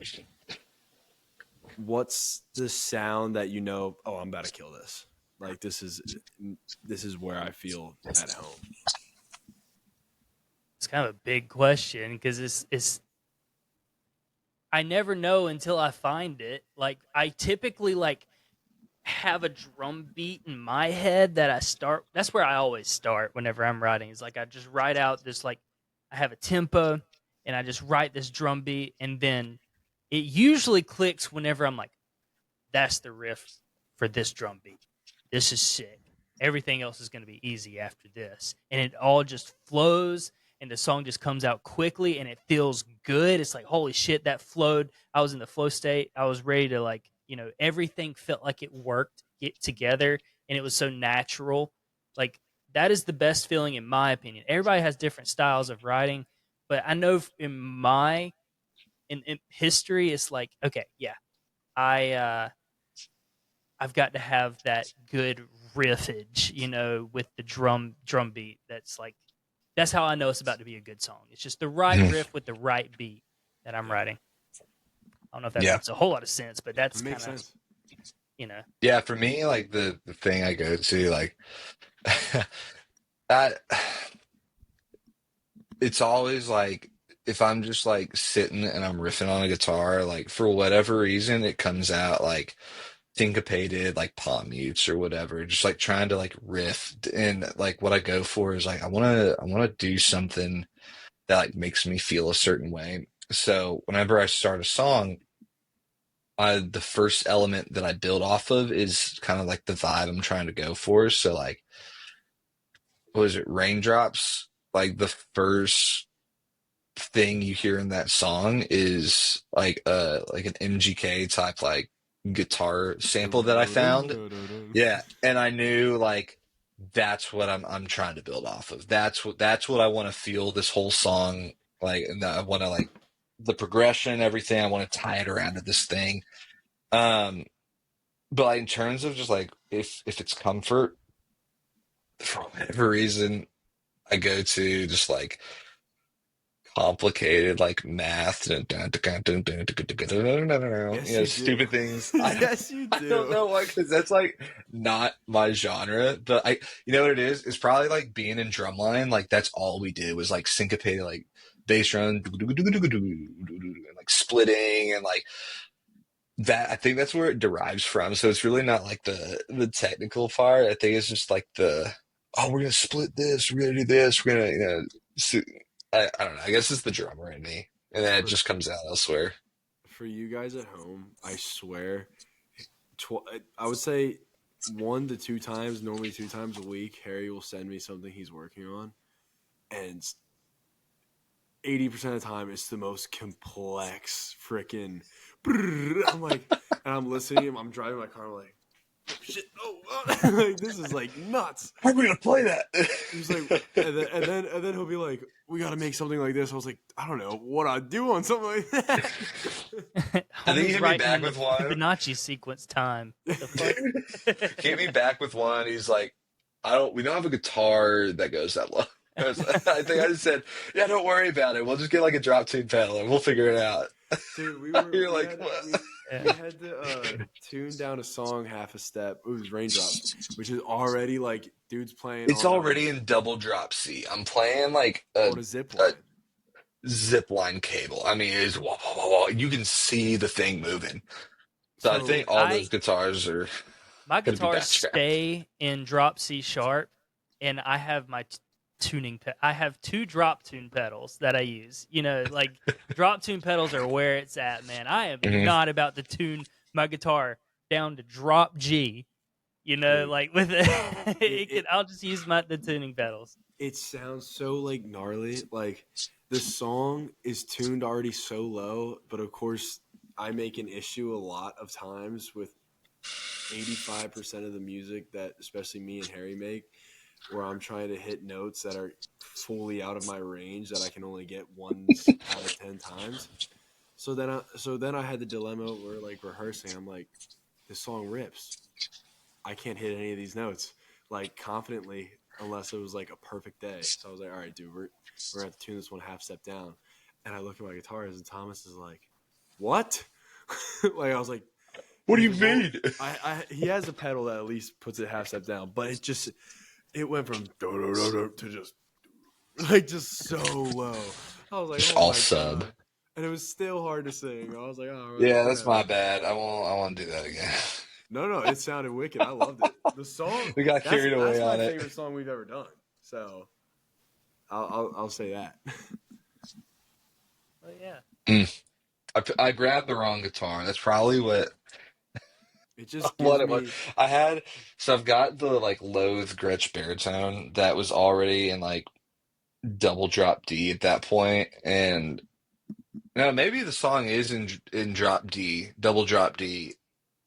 what's the sound that you know? Oh, I'm about to kill this. Like this is where I feel at home. It's kind of a big question because it's I never know until I find it. Like I typically like have a drum beat in my head that I start. That's where I always start whenever I'm writing. Is like I just write out this, like I have a tempo and I just write this drum beat, and then it usually clicks whenever I'm like, that's the riff for this drum beat. This is sick. Everything else is going to be easy after this. And it all just flows and the song just comes out quickly and it feels good. It's like, holy shit, that flowed. I was in the flow state. I was ready to, like, you know, everything felt like it worked get together and it was so natural. Like, that is the best feeling in my opinion. Everybody has different styles of writing, but I know in my in history, it's like, okay, yeah, I I've got to have that good riffage, you know, with the drum beat. That's like, that's how I know it's about to be a good song. It's just the right Mhm. riff with the right beat that I'm writing. I don't know if that Yeah. makes a whole lot of sense, but that's It kind makes of, sense. you know. Yeah, for me, like the thing I go to, like that it's always like if I'm just like sitting and I'm riffing on a guitar, like for whatever reason, it comes out like syncopated, like palm mutes or whatever, just like trying to like riff. And like what I go for is like I wanna do something that like makes me feel a certain way. So whenever I start a song, the first element that I build off of is kind of like the vibe I'm trying to go for. So like, what was it, Raindrops? Like the first thing you hear in that song is like an MGK type like guitar sample that I found. Yeah, and I knew like that's what I'm trying to build off of. That's what I want to feel this whole song like, and I want to like the progression, everything. I want to tie it around to this thing. Um, but like, in terms of just like if it's comfort, for whatever reason, I go to just like complicated like math, you Yes, know, you do. stupid things. Yes, you I don't do. know why, because that's like not my genre. But you know what it is? It's probably like being in drumline. Like that's all we did was like syncopated like bass drum, and like splitting and like that. I think that's where it derives from. So it's really not like the technical part. I think it's just like oh, we're gonna split this, we're gonna do this, we're gonna, so, I don't know. I guess it's the drummer in me, and then it For just comes out elsewhere. for you guys at home, I swear, I would say 1 to 2 times, normally 2 times a week, Harry will send me something he's working on, and 80% of the time it's the most complex freaking. I'm like, and I'm listening to him. I'm driving my car. I'm like, shit, like this is like nuts. How are we gonna play that? He's like, and then he'll be like, we got to make something like this. I was like, I don't know what I'd do on something like that. I think he Homie's hit me writing back in the with one. Fibonacci sequence time. What the fuck? Hit me back with one. He's like, we don't have a guitar that goes that low. I think I just said, yeah, don't worry about it. We'll just get like a drop tune pedal and we'll figure it out. Dude, You're like, what? we had to tune down a song half a step. It was Raindrops, which is already like dudes playing It's on already in double drop C. I'm playing like on a zip line. zip line cable. I mean, it is wah, wah, wah, wah. You can see the thing moving. So I So think all those guitars are My going to be guitars backstrapped. stay in drop C sharp, and I have my I have two drop tune pedals that I use. You know, like drop tune pedals are where it's at, man. I am Mhm. not about to tune my guitar down to drop G. You know, Dude, like with it, I'll just use the tuning pedals. it sounds so like gnarly. Like the song is tuned already so low, but of course I make an issue a lot of times with 85% of the music that especially me and Harry make, where I'm trying to hit notes that are fully out of my range that I can only get once out of 10 times. So then I had the dilemma where like rehearsing, I'm like, this song rips. I can't hit any of these notes like confidently unless it was like a perfect day. So I was like, all right, dude, we're gonna have to tune this one half step down. And I look at my guitars and Thomas is like, what? Like I was like, What do you mean? he has a pedal that at least puts it half step down, but it went from to just so low. I was like, Just oh all my sub. God. And it was still hard to sing. I was like, oh, Yeah, that's whatever. my bad. I won't do that again. No, it sounded wicked. I loved it. The song, We got carried away that's on my it. favorite song we've ever done. So I'll say that. Oh yeah. I grabbed the wrong guitar. That's probably what It just gives what it was. me I've got the like Loathe Gretsch baritone that was already in like double drop D at that point, and no, maybe the song is in drop D, double drop D.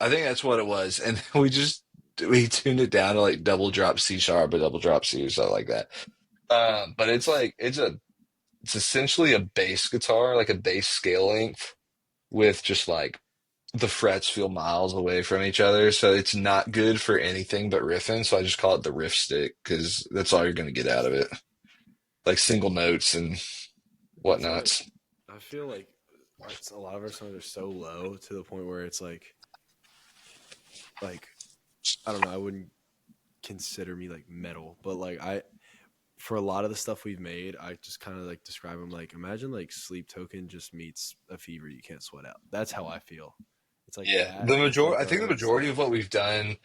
I think that's what it was, and we tuned it down to like double drop C sharp or double drop C or something like that. But it's like it's essentially a bass guitar, like a bass scale length with just like the frets feel miles away from each other, so it's not good for anything but riffing. So I just call it the riff stick because that's all you're going to get out of it, like single notes and it's like whatnots. I feel like a lot of our songs are so low to the point where it's like I don't know, I wouldn't consider me like metal, but like for a lot of the stuff we've made, I just kind of like describe them like imagine like Sleep Token just meets A Fever You Can't Sweat Out. That's how I feel. It's like Yeah, that. the It's like majority. I think the our majority stuff. of what we've done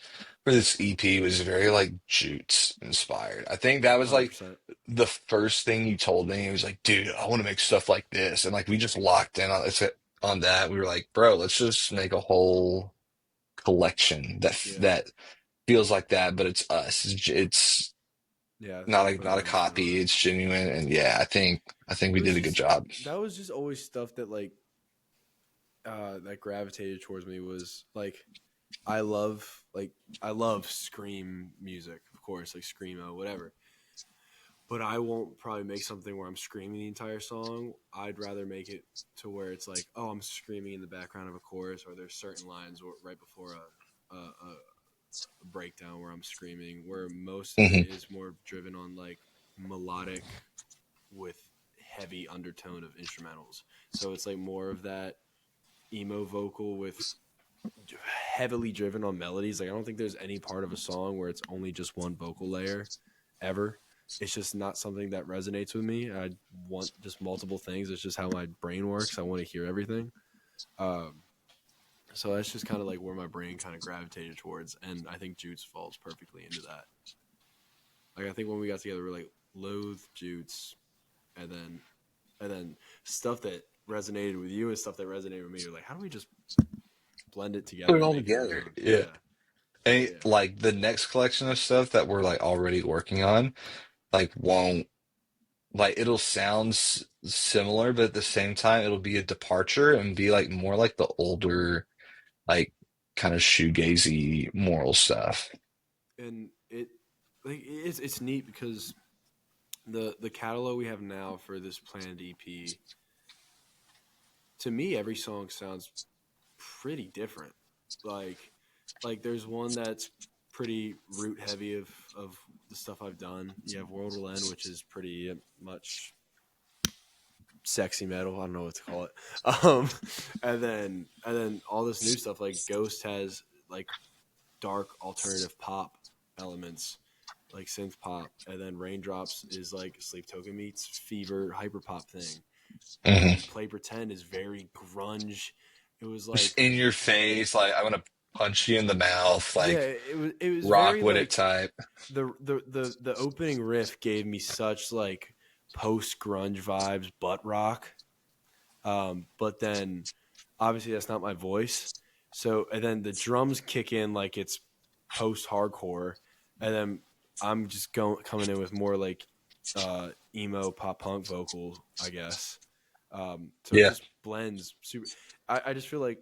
for this EP was very like Jutes inspired. I think that was like 100%. the first thing you told me. It was like, dude, I want to make stuff like this, and like we just locked in on that. We were like, bro, let's just make a whole collection Yeah. that feels like that, but it's us. It's Yeah, I not think we put our not a own spin on copy. it. It's genuine, and yeah, I think It we was did a good just job. that was just always stuff that like that gravitated towards me was like I love scream music, of course, like screamo, whatever. But I won't probably make something where I'm screaming the entire song. I'd rather make it to where it's like, oh, I'm screaming in the background of a chorus, or there's certain lines right before a breakdown where I'm screaming. Where most of Hmm. it is more driven on like melodic with heavy undertone of instrumentals. So it's like more of that emo vocal with heavily driven on melodies. Like I don't think there's any part of a song where it's only just one vocal layer ever. It's just not something that resonates with me. I want just multiple things. It's just how my brain works. I want to hear everything. So that's just kind of like where my brain kind of gravitated towards, and I think Jutes falls perfectly into that. Like I think when we got together, we were like Loathe, Jutes, and then stuff that resonated with you and stuff that resonated with me. You're like, how do we just blend it together Put it and all make it our together. own? Yeah. And Yeah. like the next collection of stuff that we're like already working on, like won't like it'll sound similar, but at the same time it'll be a departure and be like more like the older, like kind of shoegazy moral stuff. And it's neat because the catalog we have now for this planned EP, to me, every song sounds pretty different. Like, there's one that's pretty root heavy of the stuff I've done. You have World Will End, which is pretty much sexy metal. I don't know what to call it. And then all this new stuff, like Ghost has like dark alternative pop elements, like synth pop, and then Raindrops is like Sleep Token meets Fever hyper pop thing. Play Pretend is very grunge. It was like Just in your face, like I want to punch you in the mouth, like it was rock very with like it type. the opening riff gave me such like post grunge vibes, butt rock. But then obviously that's not my voice. So and then the drums kick in like it's post hardcore, and then I'm just coming in with more like emo pop punk vocals, I guess. So it just blends super. I just feel like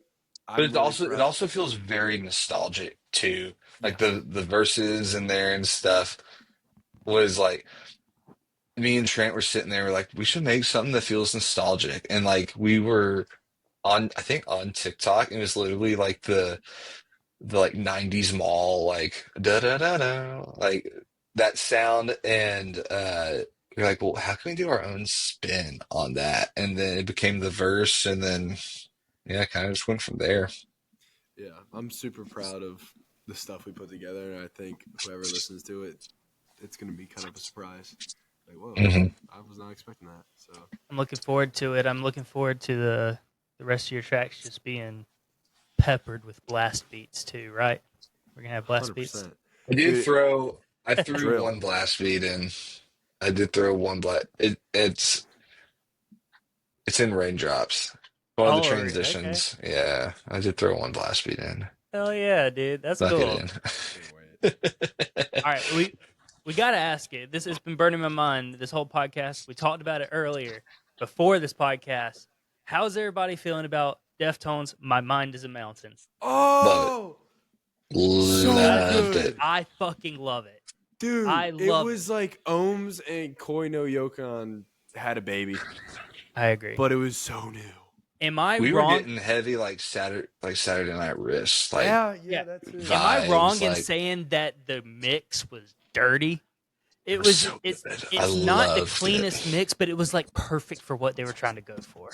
But I'm really it proud. also feels very nostalgic too. Yeah, Like the verses in there and stuff was like me and Trent were sitting there, we're like, we should make something that feels nostalgic. And like we were on I think on TikTok, and it was literally like the like 90s mall, like da da da da, like that sound. And we're like, well, how can we do our own spin on that? And then it became the verse, and then yeah, kind of just went from there. yeah, I'm super proud of the stuff we put together, and I think whoever listens to it, it's gonna be kind of a surprise. Like, whoa, Hmm. I was not expecting that. So I'm looking forward to it. I'm looking forward to the rest of your tracks just being peppered with blast beats too, right? We're gonna have blast beats. 100%, I did dude. throw. I threw Drill. one blast beat in. I did throw one blast. It's in Raindrops. One of the Oh, okay. transitions. Yeah, I did throw one blast beat in. Hell yeah, dude. That's Snuck cool. it Can't wait. in. All right, we gotta ask it. This has been burning my mind this whole podcast. We talked about it earlier before this podcast. How's everybody feeling about Deftones? My Mind Is a Mountain. Oh, so Loved good, it. I fucking love it. dude. I It love was like Ohms and Koi no Yokon had a baby, I agree. but it was so new. Am I We were wrong? getting heavy like Saturday Night Wrist. Like Yeah. that's it. Vi- Am I wrong vibes, in like- saying that the mix was dirty? It was was. so It's good. it's I not the loved cleanest it. mix, but it was like perfect for what they were trying to go for.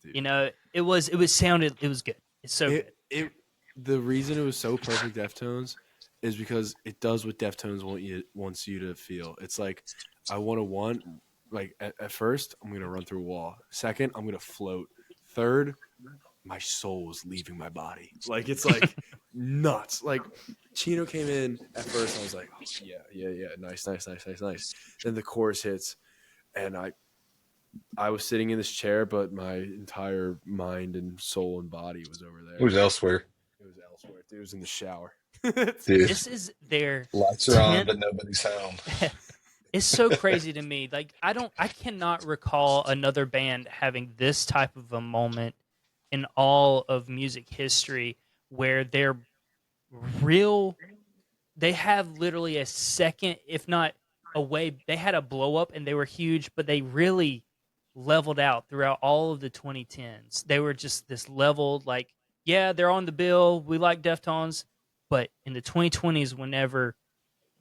Dude. You know, it was sounded. It was good. It's so good. The reason it was so perfect Deftones is because it does what Deftones wants you to feel. It's like I want like at first I'm gonna run through a wall. Second, I'm gonna float. Third, my soul is leaving my body. Like it's like nuts. Like Chino came in at first, I was like, oh, yeah, nice. Then the chorus hits, and I was sitting in this chair, but my entire mind and soul and body was over there. It was elsewhere. It was elsewhere. Dude, it was in the shower. Dude, This is their lights are on, 10th but nobody's home. It's so crazy to me. Like I cannot recall another band having this type of a moment in all of music history where they're real. They have literally a second, if not a way. They had a blow up and they were huge, but they really leveled out throughout all of the 2010s. They were just this leveled, like, yeah, they're on the bill. We like Deftones, but in the 2020s, whenever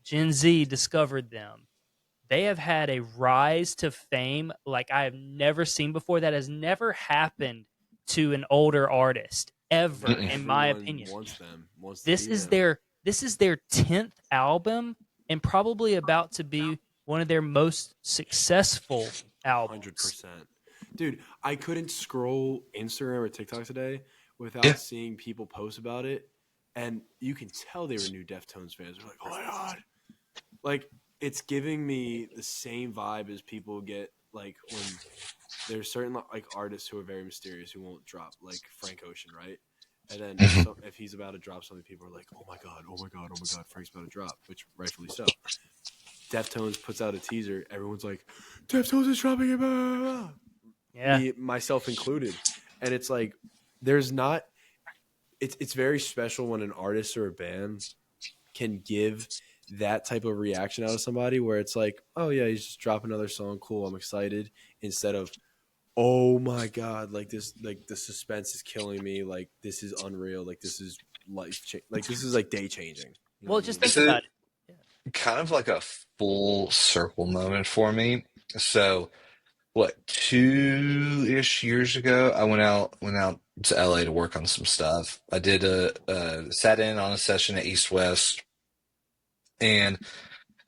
Gen Z discovered them, they have had a rise to fame like I have never seen before. That has never happened to an older artist ever, Mm-mm. in my Everyone opinion. wants them. Wants to This be is them. their 10th album and probably about to be one of their most successful albums. 100%. Dude, I couldn't scroll Instagram or TikTok today without Yeah. seeing people post about it. And you can tell they were new Deftones fans. They're like, oh my God. Like, it's giving me the same vibe as people get, like, when there's certain, like, artists who are very mysterious who won't drop, like Frank Ocean, right? And then if he's about to drop something, people are like, oh my God, Frank's about to drop, which rightfully so. Deftones puts out a teaser. Everyone's like, Deftones is dropping it, blah, blah, blah. Yeah. Me, myself included. And it's like, there's not, it's very special when an artist or a band can give that type of reaction out of somebody where it's like, oh yeah, he's just dropping another song, cool, I'm excited, instead of, oh my god, like this, like the suspense is killing me, like this is unreal, like this is like this is like day changing. You know Well, what I just mean? think This is about it. kind of like a full circle moment for me. So, what, 2-ish years ago, I went out to LA to work on some stuff. I did sat in on a session at East West, and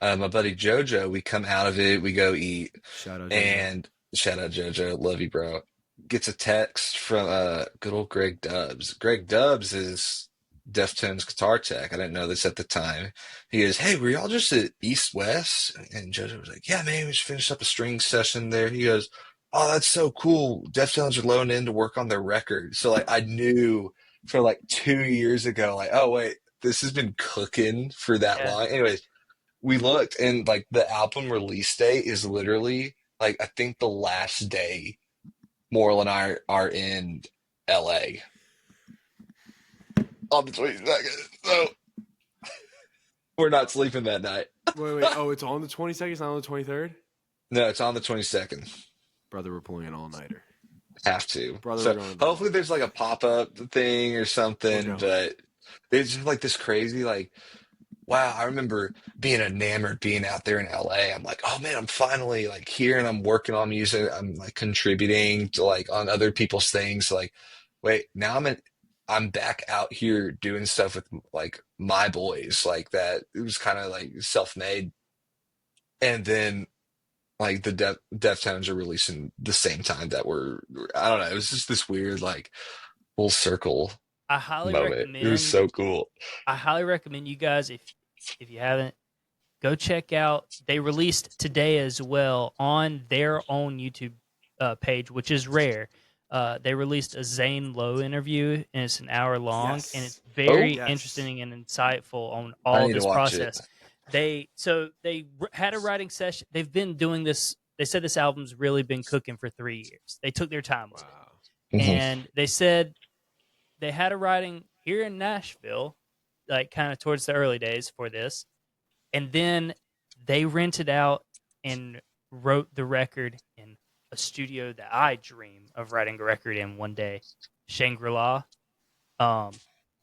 my buddy Jojo, we come out of it, we go eat, Shout out JoJo. and shout out Jojo, love you, bro. Gets a text from good old Greg Dubs. Greg Dubs is Deftones guitar tech. I didn't know this at the time. He goes, "Hey, were y'all just at East West?" And Jojo was like, "Yeah, man, we just finished up a string session there." He goes, "Oh, that's so cool. Deftones are loaned in to work on their record." So like I knew for like 2 years ago, like, oh wait, this has been cooking for that Yeah. long. Anyways, we looked, and like the album release date is literally like I think the last day Moral and I are in LA on the 22nd. So we're not sleeping that night. Wait. Oh, it's on the 22nd, it's not on the 23rd? No, it's on the 22nd. Brother, we're pulling an all-nighter. Have to. Brother, So we're going to bed. hopefully there's like a pop-up thing or We're something, going. but it's just like this crazy, like, wow, I remember being enamored being out there in LA. I'm like, oh man, I'm finally like here and I'm working on music. I'm like contributing to like on other people's things. Like, wait, now I'm back out here doing stuff with like my boys like that. It was kind of like self-made. And then like the Deftones are releasing the same time that I don't know. It was just this weird like full circle I highly moment. It was recommend. so cool. I highly recommend you guys, if you haven't, go check out. They released today as well on their own YouTube page, which is rare. They released a Zane Lowe interview, and it's an hour long, and it's Yes. Oh, very Yes. interesting and insightful on I all need to this watch it. process. They had a writing session. They've been doing this. They said this album's really been cooking for 3 years. They took their time with Wow. it, Mhm. and they said they had a writing here in Nashville, like kind of towards the early days for this, and then they rented out and wrote the record in a studio that I dream of writing a record in one day, Shangri-La.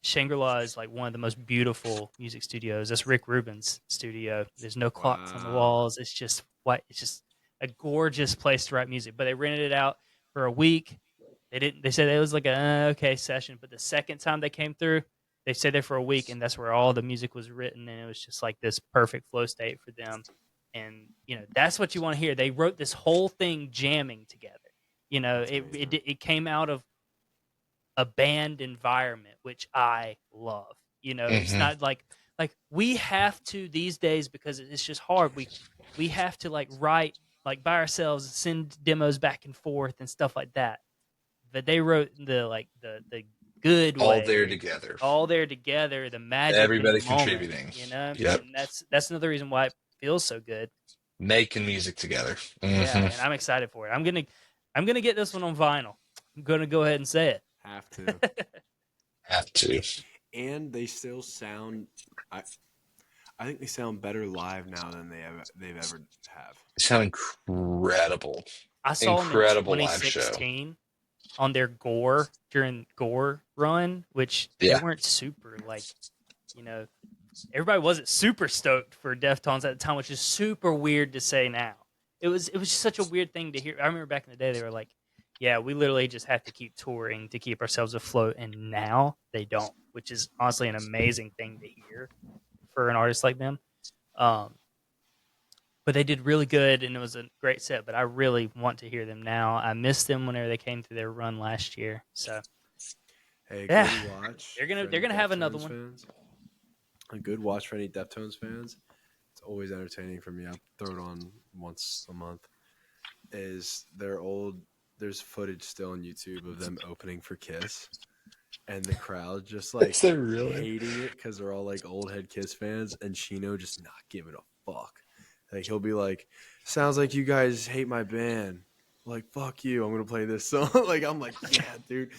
Shangri-La is like one of the most beautiful music studios. That's Rick Rubin's studio. There's no clocks on the Wow. walls. It's just white. It's just a gorgeous place to write music. But they rented it out for a week. They didn't. They said it was like a okay session. But the second time they came through, they stayed there for a week, and that's where all the music was written. And it was just like this perfect flow state for them. And that's what you want to hear. They wrote this whole thing jamming together. That's It amazing. it came out of a band environment, which I love. It's Mhm. not like we have to these days because it's just hard. We have to like write like by ourselves, send demos back and forth and stuff like that. But they wrote the good All way, there together. all there together, the magic in the Everybody moment, contributing. and Yep. that's another reason why it feels so good. Making music together. Yeah, Mhm. and I'm excited for it. I'm gonna get this one on vinyl. I'm gonna go ahead and say it. Have to. Have to. And they still sound. I think they sound better live now than they've ever have. They sound incredible. I saw Incredible them in live show. 2016 on their during Gore run, which Yeah. they weren't super everybody wasn't super stoked for Deftones at the time, which is super weird to say now. It was just such a weird thing to hear. I remember back in the day they were like, yeah, we literally just have to keep touring to keep ourselves afloat, and now they don't, which is honestly an amazing thing to hear for an artist like them. But they did really good, and it was a great set. But I really want to hear them now. I missed them whenever they came through their run last year. So Hey, Yeah. good watch. They're gonna- for they're any gonna have another Deftones one. Fans. A good watch for any Deftones fans. It's always entertaining for me. I throw it on once a month. There's footage still on YouTube of them opening for Kiss, and the crowd just like Is there really? hating it because they're all like old head Kiss fans, and Chino just not giving a fuck. Like he'll be like, "Sounds like you guys hate my band." Like, fuck you, I'm gonna play this song. Like, I'm like, yeah, dude.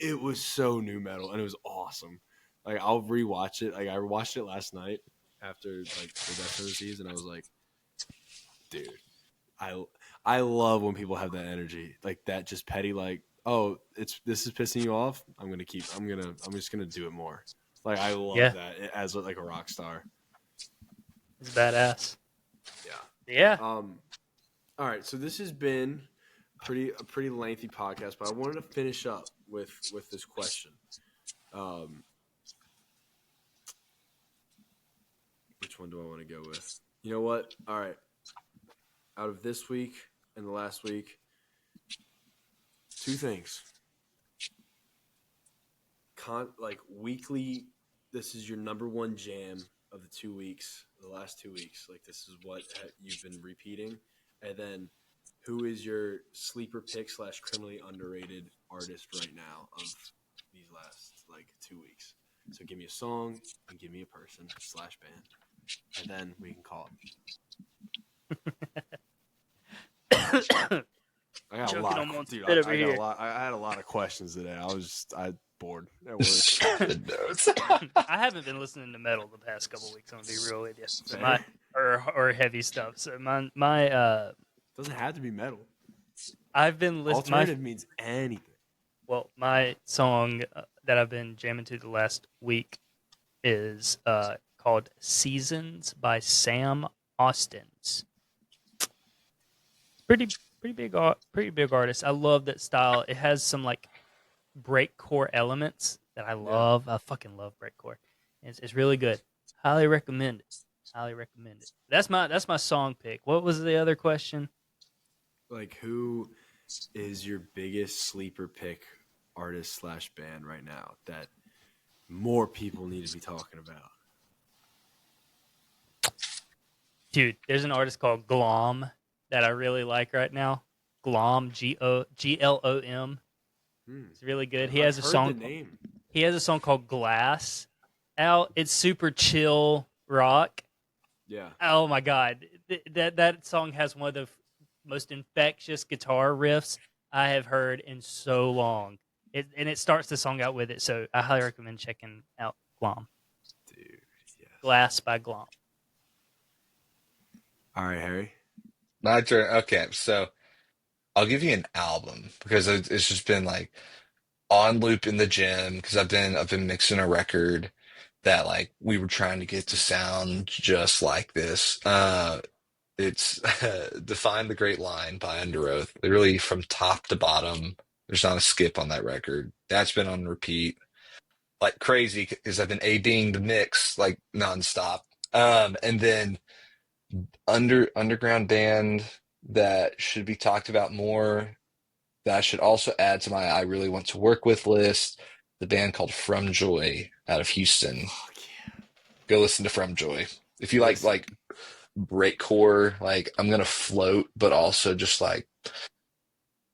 It was so new metal and it was awesome. Like, I'll rewatch it. Like, I watched it last night after like the Deftones, and I was like, dude, I love when people have that energy, like that, just petty, like, oh, this is pissing you off. I'm just gonna do it more. Like I love that as like a rock star. It's badass. Yeah. Yeah. All right, so this has been a pretty lengthy podcast, but I wanted to finish up with this question. Which one do I want to go with? You know what? All right. Out of this week and the last week, 2 things. Like weekly, this is your number 1 jam of the 2 weeks, the last 2 weeks. Like this is what you've been repeating. And then who is your sleeper pick / criminally underrated artist right now of these last like 2 weeks? So give me a song and give me a person / band. And then we can call it. I got a lot, dude. I had a lot of questions today. I bored at work. I haven't been listening to metal the past couple weeks. I'm gonna be real with you. So or heavy stuff. So my doesn't have to be metal. I've been listening. Alternative means anything. Well, my song that I've been jamming to the last week is called "Seasons" by Sam Austins. Pretty big artist. I love that style. It has some like breakcore elements that I love. I fucking love breakcore. It's really good. Highly recommend it. That's my song pick. What was the other question? Like, who is your biggest sleeper pick artist / band right now that more people need to be talking about? Dude, there's an artist called Glom that I really like right now. Glom, Glom. It's really good. He has a song. He has a song called Glass out. It's super chill rock. Yeah. Oh my god, that song has one of the most infectious guitar riffs I have heard in so long. It starts the song out with it, so I highly recommend checking out Glom. Dude, yes. Glass by Glom. All right, Harry. My turn. Okay, so I'll give you an album because it's just been like on loop in the gym because I've been mixing a record that like we were trying to get to sound just like this. It's Define the Great Line by Under Oath. Really from top to bottom, there's not a skip on that record. That's been on repeat like crazy because I've been ADing the mix like nonstop. And then underground band that should be talked about more that I should also add to my I really want to work with list, the band called From Joy out of Houston. Oh, yeah. Go listen to From Joy. If you like breakcore, like I'm gonna float, but also just like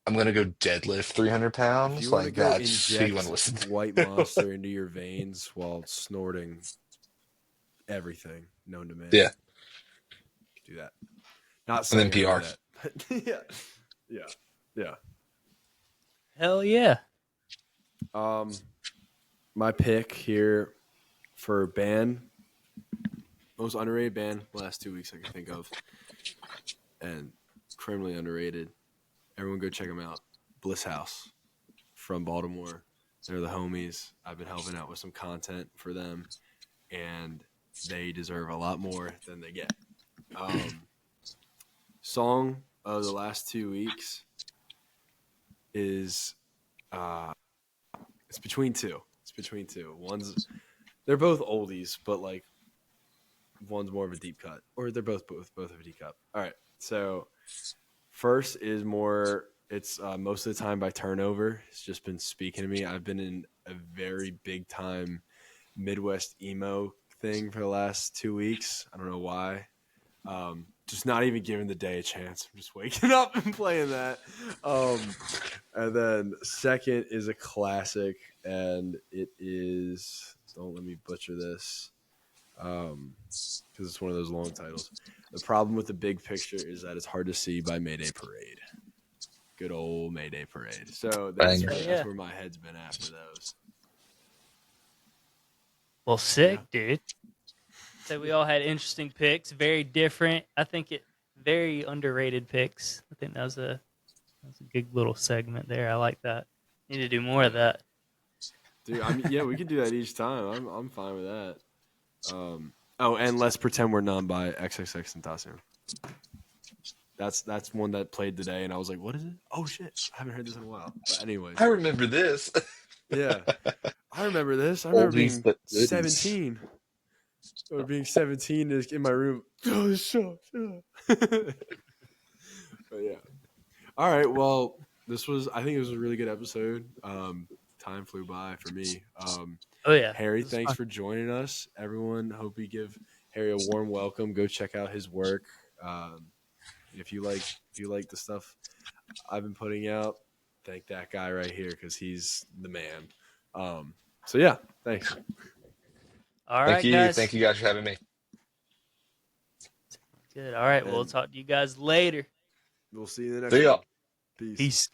I'm gonna go deadlift 300 pounds. Like that's who you want to listen to. White Monster into your veins while snorting everything known to man. Yeah. Do that. Not and then PR. That, yeah. Hell yeah. My pick here for band, most underrated band last 2 weeks I can think of, and criminally underrated. Everyone go check them out. Bliss House from Baltimore. They're the homies. I've been helping out with some content for them, and they deserve a lot more than they get. Song of the last 2 weeks is it's between two. They're both oldies, but like one's more of a deep cut, or they're both of a deep cut. All right, so first is more. It's most of the time by Turnover. It's just been speaking to me. I've been in a very big time Midwest emo thing for the last 2 weeks. I don't know why. Just not even giving the day a chance. I'm just waking up and playing that. And then second is a classic, and it is, don't let me butcher this, because it's one of those long titles. The problem with the big picture is that it's hard to see by Mayday Parade. Good old Mayday Parade. So that's where my head's been after those. Well, sick, dude. So we all had interesting picks, very different. I think very underrated picks. I think that's a good little segment there. I like that. Need to do more of that. Dude, yeah, we could do that each time. I'm fine with that. And let's pretend we're none by XXXTentacion. That's one that played today, and I was like, "What is it? Oh shit, I haven't heard this in a while." But anyways, I remember this. yeah, I remember this. I remember being Oldies but goodies. 17 or being 17 is in my room. Oh, shut up. But yeah. All right. Well, I think it was a really good episode. Time flew by for me. Oh yeah, Harry, thanks for joining us. Everyone, hope we give Harry a warm welcome. Go check out his work. If you like the stuff I've been putting out, thank that guy right here because he's the man. So yeah, thanks. All right, Thank you. guys. Thank you guys for having me. Good. All right, we'll talk to you guys later. We'll see you in the next See ya. one. Peace. Peace.